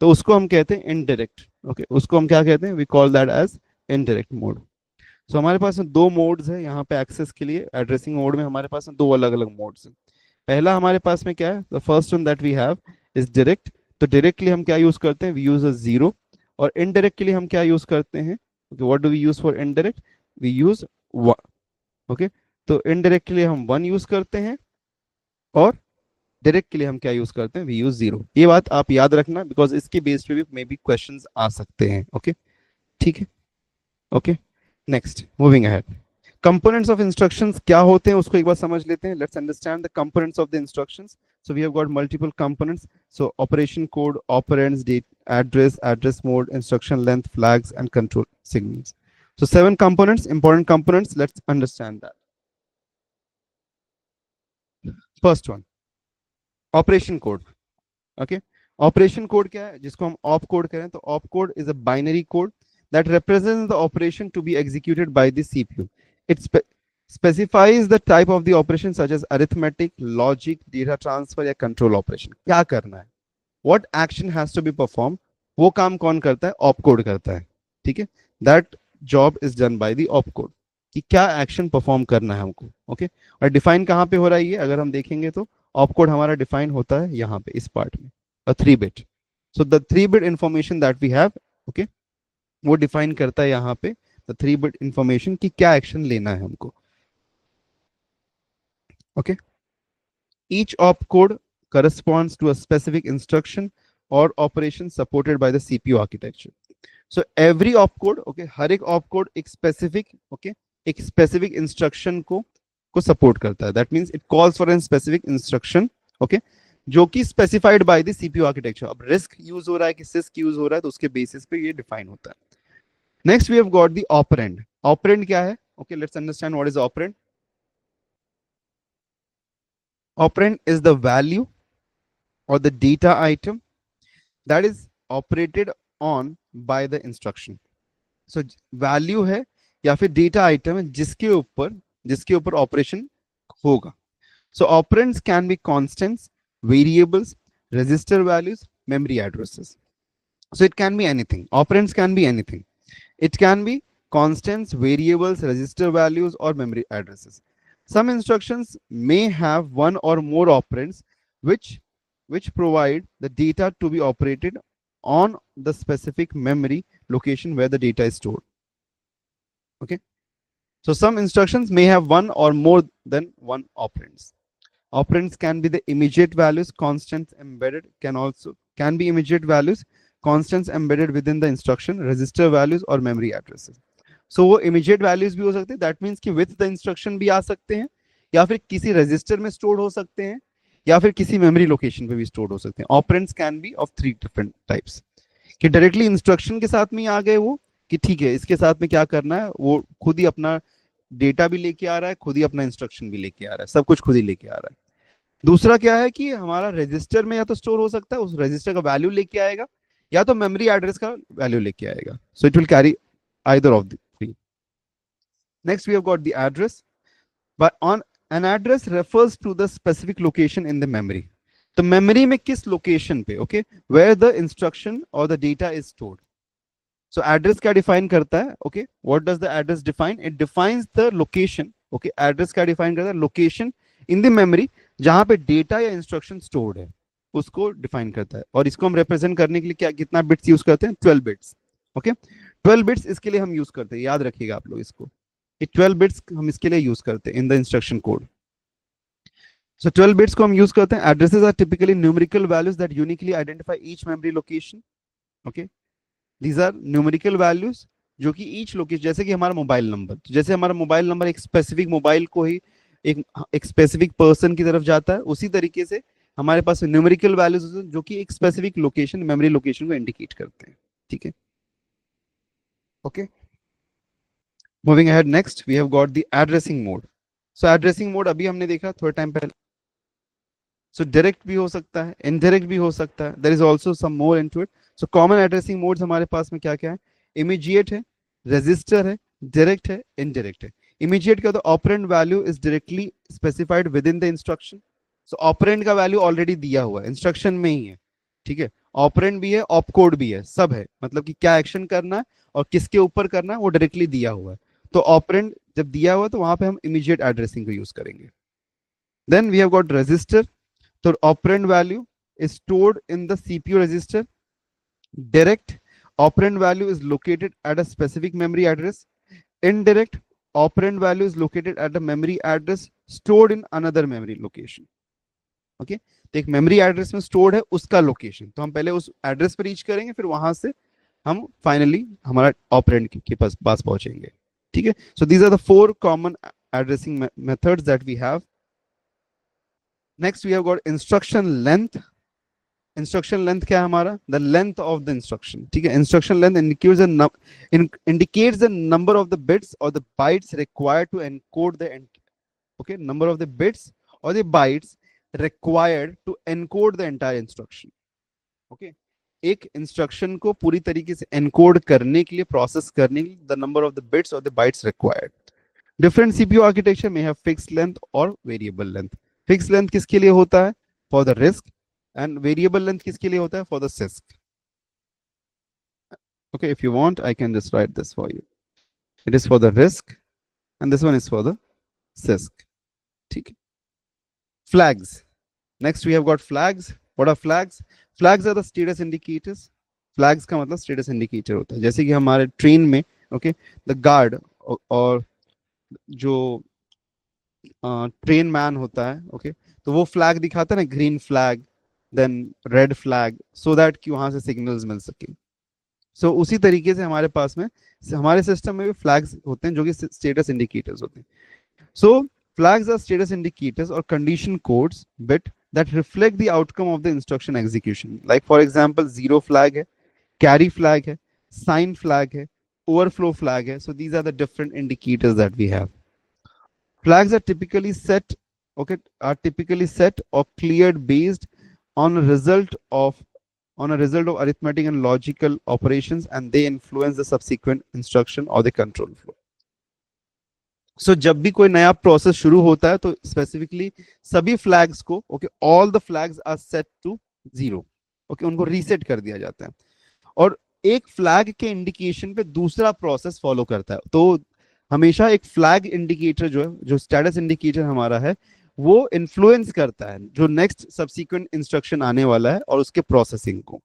तो उसको हम कहते हैं इनडायरेक्ट। ओके, उसको हम क्या कहते हैं, we call that as indirect mode. So हमारे पास में दो मोड्स है यहाँ पे एक्सेस के लिए, एड्रेसिंग मोड में हमारे पास में दो अलग अलग मोड्स हैं। पहला हमारे पास में क्या है, the first one that we have is direct. तो डायरेक्टली हम क्या यूज करते हैं, वी यूज अ जीरो। और इनडायरेक्ट के लिए हम क्या यूज करते हैं, what do we use for indirect, we use one. Okay, तो इनडायरेक्ट के लिए हम वन यूज करते हैं और डायरेक्ट के लिए हम क्या यूज करते हैं, वी यूज जीरो। ये बात आप याद रखना बिकॉज इसके बेस पे भी मे बी क्वेश्चंस आ सकते हैं। ओके, ठीक है। Okay, next moving ahead, components of instructions क्या होते हैं उसको एक बार समझ लेते हैं। Let's understand the components of the instructions. So we have got multiple components, so operation code, operands, data, address, address mode, instruction length, flags and control signals. So 7 components, important components. Let's understand that. First one, operation code. Okay, operation code क्या है, जिसको हम op code करें तो op code is a binary code that represents the operation to be executed by the CPU. It specifies the type of the operation such as arithmetic, logic, data transfer या control operation. क्या करना है, what action has to be performed, वो काम कौन करता है, op code करता है। ठीक है, that job is done by the op code, कि क्या एक्शन परफॉर्म करना है हमको। ओके, और डिफाइन कहाँ पे हो रहा है ये, अगर हम देखेंगे तो ऑप कोड हमारा डिफाइन होता है यहाँ पे इस पार्ट में, a 3 bit. So the 3 bit information that we have, okay, वो डिफाइन करता है यहाँ पे द 3 बिट इंफॉर्मेशन कि क्या एक्शन लेना है हमको। Okay, each op code corresponds to a specific instruction or operation supported by the CPU architecture. So every opcode, okay, हर एक opcode एक specific, okay, एक specific instruction को support करता है। That means it calls for a specific instruction, okay, जो कि specified by the CPU architecture। अब RISC use हो रहा है कि CISC use हो रहा है, तो उसके basis पे ये define होता है। Next we have got the operand. Operand क्या है? Okay, let's understand what is operand. Operand is the value or the data item that is operated on by the instruction. So value है या फिर data item है जिसके ऊपर operation होगा। So operands can be constants, variables, register values, memory addresses. So it can be anything. Operands can be anything. It can be constants, variables, register values, or memory addresses. Some instructions may have one or more operands which provide the data to be operated on the specific memory location where the data is stored. Okay, so some instructions may have one or more than one operands. Operands can be the immediate values, constants embedded can be immediate values, constants embedded within the instruction, register values or memory addresses. So वो immediate values भी हो सकते हैं, that means कि with the instruction भी आ सकते हैं, या फिर किसी register में stored हो सकते हैं, या फिर किसी memory location पे भी stored हो सकते हैं। Operands can be of 3 different types, कि directly instruction के साथ में आ गए वो, कि ठीक है इसके साथ में क्या करना है, वो खुद ही अपना डेटा भी लेके आ रहा है, खुद ही अपना इंस्ट्रक्शन भी लेके आ रहा है, सब कुछ खुद ही लेके आ रहा है। दूसरा क्या है कि हमारा रजिस्टर में या तो स्टोर हो सकता है, उस रजिस्टर का वैल्यू लेके आएगा, या तो मेमोरी एड्रेस का वैल्यू लेके आएगा। So it will carry either of the three. Next we have got the address, but on an address refers to the specific location in the memory. तो memory में किस लोकेशन पे, okay, where the instruction और the data is stored. So address क्या define करता है, okay, what does the address define, it defines the location. Okay, address क्या define करता है, लोकेशन इन द मेमोरी जहां पे डेटा या इंस्ट्रक्शन स्टोर्ड है, उसको डिफाइन करता है। और इसको हम रिप्रेजेंट करने के लिए क्या कितना बिट्स यूज करते हैं, 12 बिट्स। ओके, 12 बिट्स इसके लिए हम यूज करते हैं, याद रखिएगा आप लोग इसको, 12 बिट्स हम इसके लिए यूज करते हैं in the instruction code. So 12 bits को हम यूज करते हैं। Addresses are typically numerical values that uniquely identify each memory location. Okay, these are numerical values जो कि ईच लोकेशन, जैसे कि हमारा मोबाइल नंबर, जैसे हमारा मोबाइल नंबर एक स्पेसिफिक मोबाइल को ही एक स्पेसिफिक पर्सन की तरफ जाता है, उसी तरीके से हमारे पास न्यूमेरिकल वैल्यूज जो कि एक स्पेसिफिक लोकेशन, मेमोरी लोकेशन को इंडिकेट करते हैं। ठीक है, okay, moving ahead, next we have got the addressing mode. So addressing mode अभी हमने देखा थोड़ा टाइम पहले। सो डायरेक्ट भी हो सकता है, इनडायरेक्ट भी हो सकता है, there is also some more into it. So common addressing modes हमारे पास में क्या क्या है, इमीडिएट है, रजिस्टर है, डायरेक्ट है, इनडायरेक्ट है। इमीडिएट क्या होता है, operand value is directly specified with in the instruction. So operand का वैल्यू ऑलरेडी दिया हुआ है, इंस्ट्रक्शन में ही है, ठीक है। ऑपरेंड भी है, ऑपकोड भी है, सब है, मतलब कि क्या एक्शन करना है और किसके ऊपर करना है वो डायरेक्टली दिया हुआ है। तो ऑपरेंड जब दिया हुआ है तो वहां पे हम इमीडिएट एड्रेसिंग को यूज करेंगे। Then we have got register. तो operand value is stored in the CPU register. Direct operand value is located at a specific memory address. Indirect operand value is located at a memory address stored in another memory location. Okay okay? तो एक memory address में stored है उसका location, तो हम पहले उस address पर रीच करेंगे, फिर वहां से हम फाइनली हमारा ऑपरेंड के पास पहुंचेंगे, ठीक है। So these are the 4 common addressing methods that we have. Next we have got instruction length. Instruction length क्या है हमारा, the length of the instruction, ठीक है। Instruction length indicates the number of the bits or the bytes required to encode the okay, number of the bits or the bytes required to encode the entire instruction, okay। एक instruction को पूरी तरीके से encode करने के लिए, process करने के लिए, the number of the bits और the bytes required. Different CPU architecture में हैव फिक्स्ड लेंथ और वेरिएबल लेंथ। फिक्स्ड लेंथ किसके लिए होता है, for the RISC, and variable length किसके लिए होता है, for the CISC. Okay, if you want I can just write this for you. It is for the RISC and this one is for the CISC, ठीक है। Flags. Next we have got flags. What are flags? Flags are the status indicators. Flags का मतलब status indicator होता है, जैसे कि हमारे train में, okay, the guard और जो ट्रेन मैन होता है, okay, तो वो फ्लैग दिखाता है ना, green flag then red flag, so that कि वहां से सिग्नल्स मिल सके। सो उसी तरीके से हमारे पास में, हमारे सिस्टम में भी फ्लैग्स होते हैं जो कि स्टेटस इंडिकेटर्स होते हैं। So flags are status indicators और condition codes bit that reflect the outcome of the instruction execution. Like for example zero flag है, कैरी फ्लैग है, साइन फ्लैग है, ओवरफ्लो फ्लैग है। So these are the different indicators that we have. Flags are typically set, okay, are typically set or cleared based on a result of arithmetic and logical operations, and they influence the subsequent instruction or the control flow. So जब भी कोई नया process शुरू होता है तो specifically सभी flags को, okay, all the flags are set to 0, okay, उनको रीसेट कर दिया जाता है और एक फ्लैग के इंडिकेशन पे दूसरा प्रोसेस फॉलो करता है। तो हमेशा एक फ्लैग इंडिकेटर जो है, जो स्टेटस इंडिकेटर हमारा है, वो इन्फ्लुएंस करता है जो नेक्स्ट सब्सीक्वेंट इंस्ट्रक्शन आने वाला है और उसके प्रोसेसिंग को,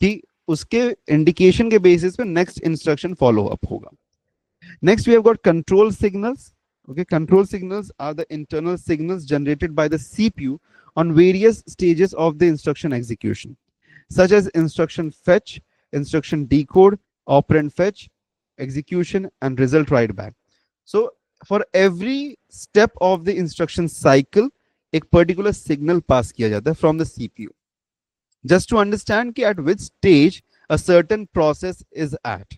कि उसके इंडिकेशन के बेसिस पे नेक्स्ट इंस्ट्रक्शन फॉलो अप होगा। Next we have got control signals. Okay, control signals are the internal signals generated by the CPU on various stages of the instruction execution, such as instruction fetch, instruction decode, operand fetch, execution, and result write back. So for every step of the instruction cycle, एक particular signal pass किया जाता है from the CPU, just to understand कि at which stage a certain process is at,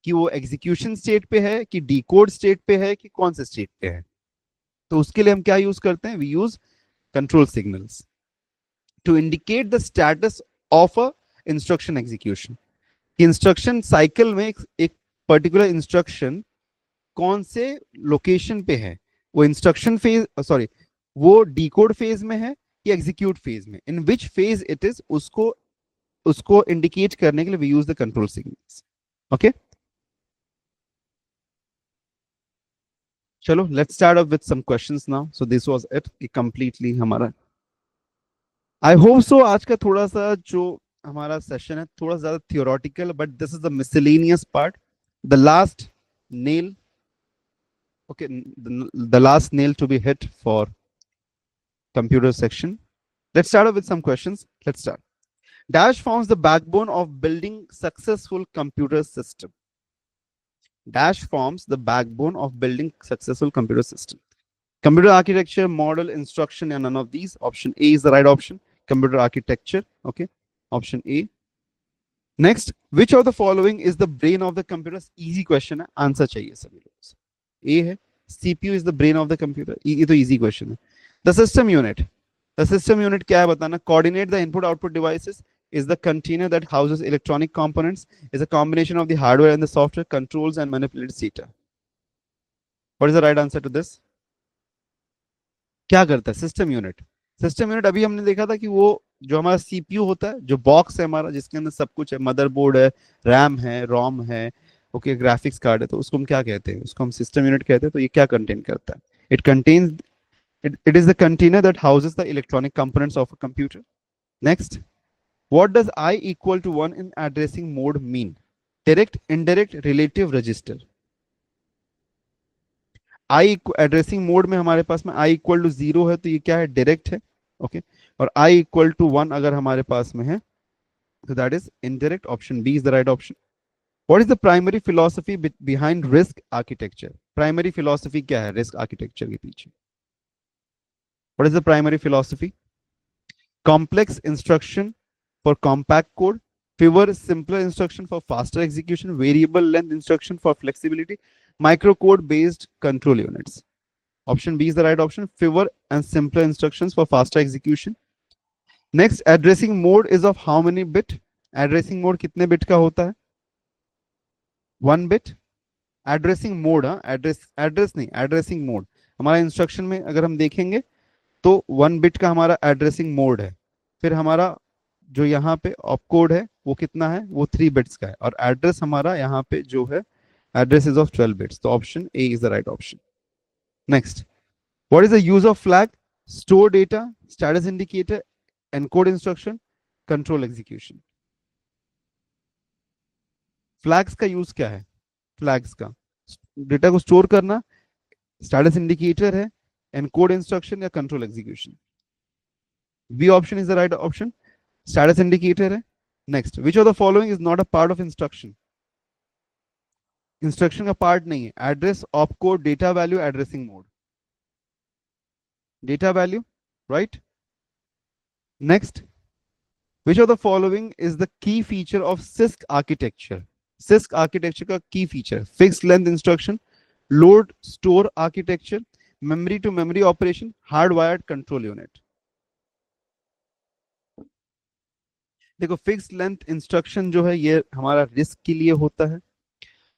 कि वो execution state पे है, कि डिकोड स्टेट पे है, कि कौन से स्टेट पे है। तो उसके लिए हम क्या यूज करते हैं, we use control signals to indicate the status of a instruction execution. Instruction cycle में एक पर्टिकुलर इंस्ट्रक्शन कौन से लोकेशन पे है, वो इंस्ट्रक्शन फेज, सॉरी, वो डिकोड फेज में है कि एग्जीक्यूट फेज में, in which phase it is, उसको इंडिकेट करने के लिए we use the control signals. Okay, चलो let's start up with some questions now. So this was it, completely हमारा, आई होप सो आज का थोड़ा सा जो हमारा सेशन है थोड़ा ज्यादा theoretical, but this is the miscellaneous part, the last nail, okay, the last nail to be hit for computer section. Let's start off with some questions. Let's start. Dash forms the backbone of building successful computer system. Dash forms the backbone of building successful computer system. Computer architecture, model, instruction, and none of these. Option A is the right option. Computer architecture. Okay. Option A. Next, which of the following is the brain of the computer? Easy question है, answer चाहिए सभी लोगों से। A है, CPU is the brain of the computer. ये तो easy question है। The system unit. The system unit क्या है बताना? Coordinate the input-output devices. Is the container that houses electronic components. Is a combination of the hardware and the software, controls and manipulates data. What is the right answer to this? क्या करता है system unit? System unit अभी हमने देखा था कि वो जो हमारा सीपीयू होता है, जो बॉक्स है हमारा जिसके अंदर सब कुछ है, मदरबोर्ड है, रैम है, रोम है, ओके, ग्राफिक्स कार्ड है, तो उसको हम क्या कहते हैं? उसको हम सिस्टम यूनिट कहते हैं। तो ये क्या कंटेन करता है? It contains it is the container that houses the electronic components of a computer. Next, what does I equal to 1 in addressing mode mean? Direct, indirect, relative, register. I addressing mode में हमारे पास में I equal to 0 है तो ये क्या है? Direct है। ओके, और आई इक्वल टू 1 अगर हमारे पास में है तो that is indirect. Option B is the right option. What is the primary philosophy behind RISC architecture? Primary philosophy क्या है रिस्क आर्किटेक्चर के पीछे? What is the primary philosophy? Complex instruction for compact code, fewer simpler instruction for faster execution, variable length instruction for flexibility, microcode based control units. Option B is the right option. Fewer and simpler instructions for faster execution. Next, addressing mode is of how many bit? Addressing mode कितने bit का होता है? 1 bit. Addressing mode, हाँ, address नहीं, addressing mode हमारा instruction में अगर हम देखेंगे तो 1 bit का हमारा addressing mode है। फिर हमारा जो यहाँ पे ऑपकोड है वो कितना है? वो 3 बिट्स का है। और एड्रेस हमारा यहाँ पे जो है एड्रेस इज ऑफ 12 बिट्स। तो option A is the right option. Next, what is the use of flag? Store data, status indicator, encode instruction, control execution. Flags का यूज क्या है? फ्लैग्स का डेटा को स्टोर करना, स्टेटस इंडिकेटर है, encode instruction या control execution. B option is the right option, status indicator है। Next, which of the following is not a part of instruction? Instruction का पार्ट नहीं है। Address, opcode, data value, addressing mode. Data value, right. Next, which of the following is the key feature of CISC architecture? CISC architecture का key feature, fix length instruction, load store architecture, memory to memory operation, hard wired control unit. देखो, fix length instruction जो है ये हमारा risk के लिए होता है।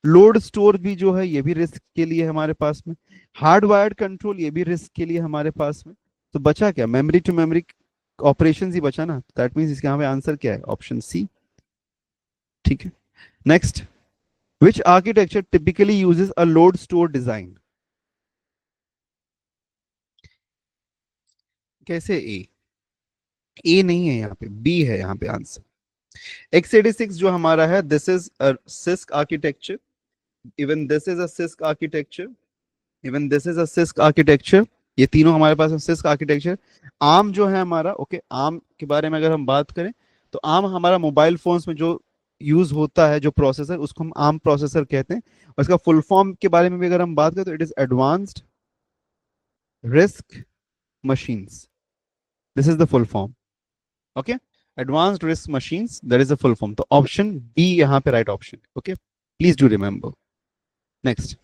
लोड स्टोर भी जो है ये भी रिस्क के लिए हमारे पास में। हार्ड वायर्ड कंट्रोल ये भी रिस्क के लिए हमारे पास में। तो बचा क्या? मेमोरी टू मेमोरी ऑपरेशन ही बचा ना। दैट मींस इसके यहाँ पे आंसर क्या है? Option C. ठीक है। Next, which architecture typically uses a load store design? कैसे ए? ए नहीं है यहाँ पे, बी है यहाँ पे आंसर। x86 जो हमारा है, this is a six architecture, even this is a six architecture, even this is a six architecture. ये तीनों हमारे पास है सिस्क आर्किटेक्चर। आर्म जो है हमारा, ओके, आर्म के बारे में अगर हम बात करें तो आर्म हमारा मोबाइल फोन्स में जो यूज होता है, जो प्रोसेसर, उसको हम आर्म प्रोसेसर कहते हैं। और इसका फुल फॉर्म के बारे में भी अगर हम बात करें तो it is advanced risk machines. This is the full form. Okay, advanced risk machines, that is the full form. तो ऑप्शन बी यहाँ पे right option. Okay, please do remember. Next,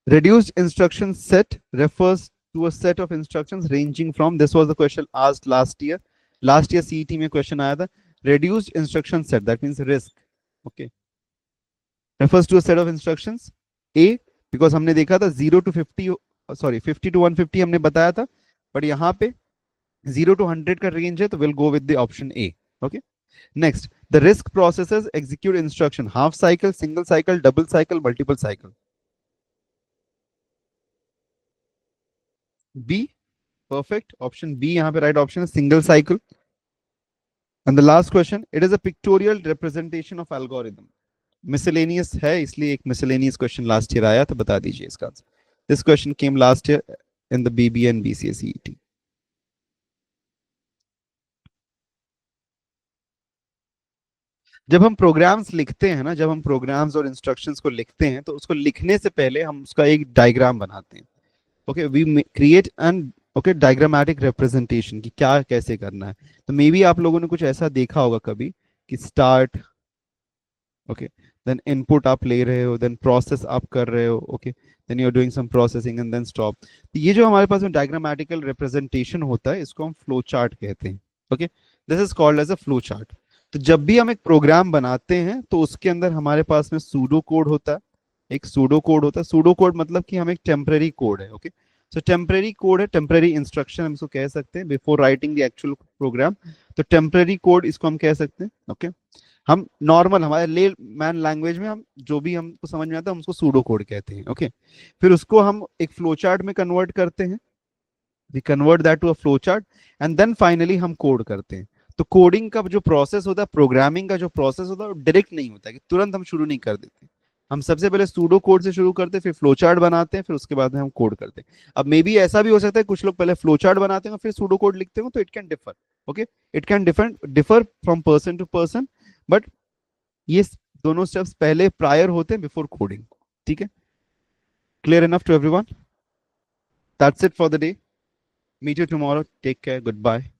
reduced instruction set refers to a set of instructions ranging from, this was the question asked last year CET में question आया था, reduced instruction set, that means risk, okay, refers to a set of instructions। A, because हमने देखा था 0 to 50, sorry 50 to 150 हमने बताया था, but यहाँ पे 0 to 100 का range है तो we'll go with the option A। okay, next, the RISC processors execute instruction half cycle, single cycle, double cycle, multiple cycle। B, perfect, option B यहाँ पे right option है, single cycle। and the last question, it is a pictorial representation of algorithm। miscellaneous है इसलिए एक miscellaneous question last year आया, तो बता दीजिए इसका answer. this question came last year in the BBA and BCA CET। जब हम प्रोग्राम्स लिखते हैं ना, जब हम प्रोग्राम्स और इंस्ट्रक्शंस को लिखते हैं तो उसको लिखने से पहले हम उसका एक डायग्राम बनाते हैं। Okay, we create an, okay, diagrammatic representation कि क्या कैसे करना है। तो मे बी आप लोगों ने कुछ ऐसा देखा होगा कभी कि स्टार्ट, ओके, देन इनपुट आप ले रहे हो, देन प्रोसेस आप कर रहे हो, okay, then you are doing some processing and then stop. तो ये जो हमारे पास में डायग्रामेटिकल रिप्रेजेंटेशन होता है इसको हम फ्लो चार्ट कहते हैं। Okay, this is called as a flow chart. तो जब भी हम एक प्रोग्राम बनाते हैं तो उसके अंदर हमारे पास में सूडो कोड होता है। एक सूडो कोड होता है। सूडो कोड मतलब कि हम एक टेम्पररी कोड है, ओके, सो टेम्परेरी कोड है, टेम्परेरी इंस्ट्रक्शन हम इसको कह सकते हैं before writing the actual program. तो टेम्परेरी कोड इसको हम कह सकते हैं। ओके, हम नॉर्मल हमारे ले मैन लैंग्वेज में हम जो भी हमको समझ में आता है हम उसको सूडो कोड कहते हैं। ओके, फिर उसको हम एक फ्लो चार्ट में कन्वर्ट करते हैं, we convert that to a flow chart, and then finally हम कोड करते हैं। तो कोडिंग का जो प्रोसेस होता है, प्रोग्रामिंग का जो प्रोसेस होता है, वो डायरेक्ट नहीं होता है कि तुरंत हम शुरू नहीं कर देते। हम सबसे पहले सूडो कोड से शुरू करते हैं, फिर फ्लो चार्ट बनाते हैं, फिर उसके बाद में हम कोड करते हैं। अब मे बी ऐसा भी हो सकता है कुछ लोग पहले फ्लो चार्ट बनाते हैं फिर सूडो कोड लिखते हो, तो it can differ. Okay, it can differ from person to person, but ये दोनों स्टेप्स पहले प्रायर होते हैं बिफोर कोडिंग। ठीक है, clear enough to everyone? That's it for the day, meet you tomorrow, take care, good bye.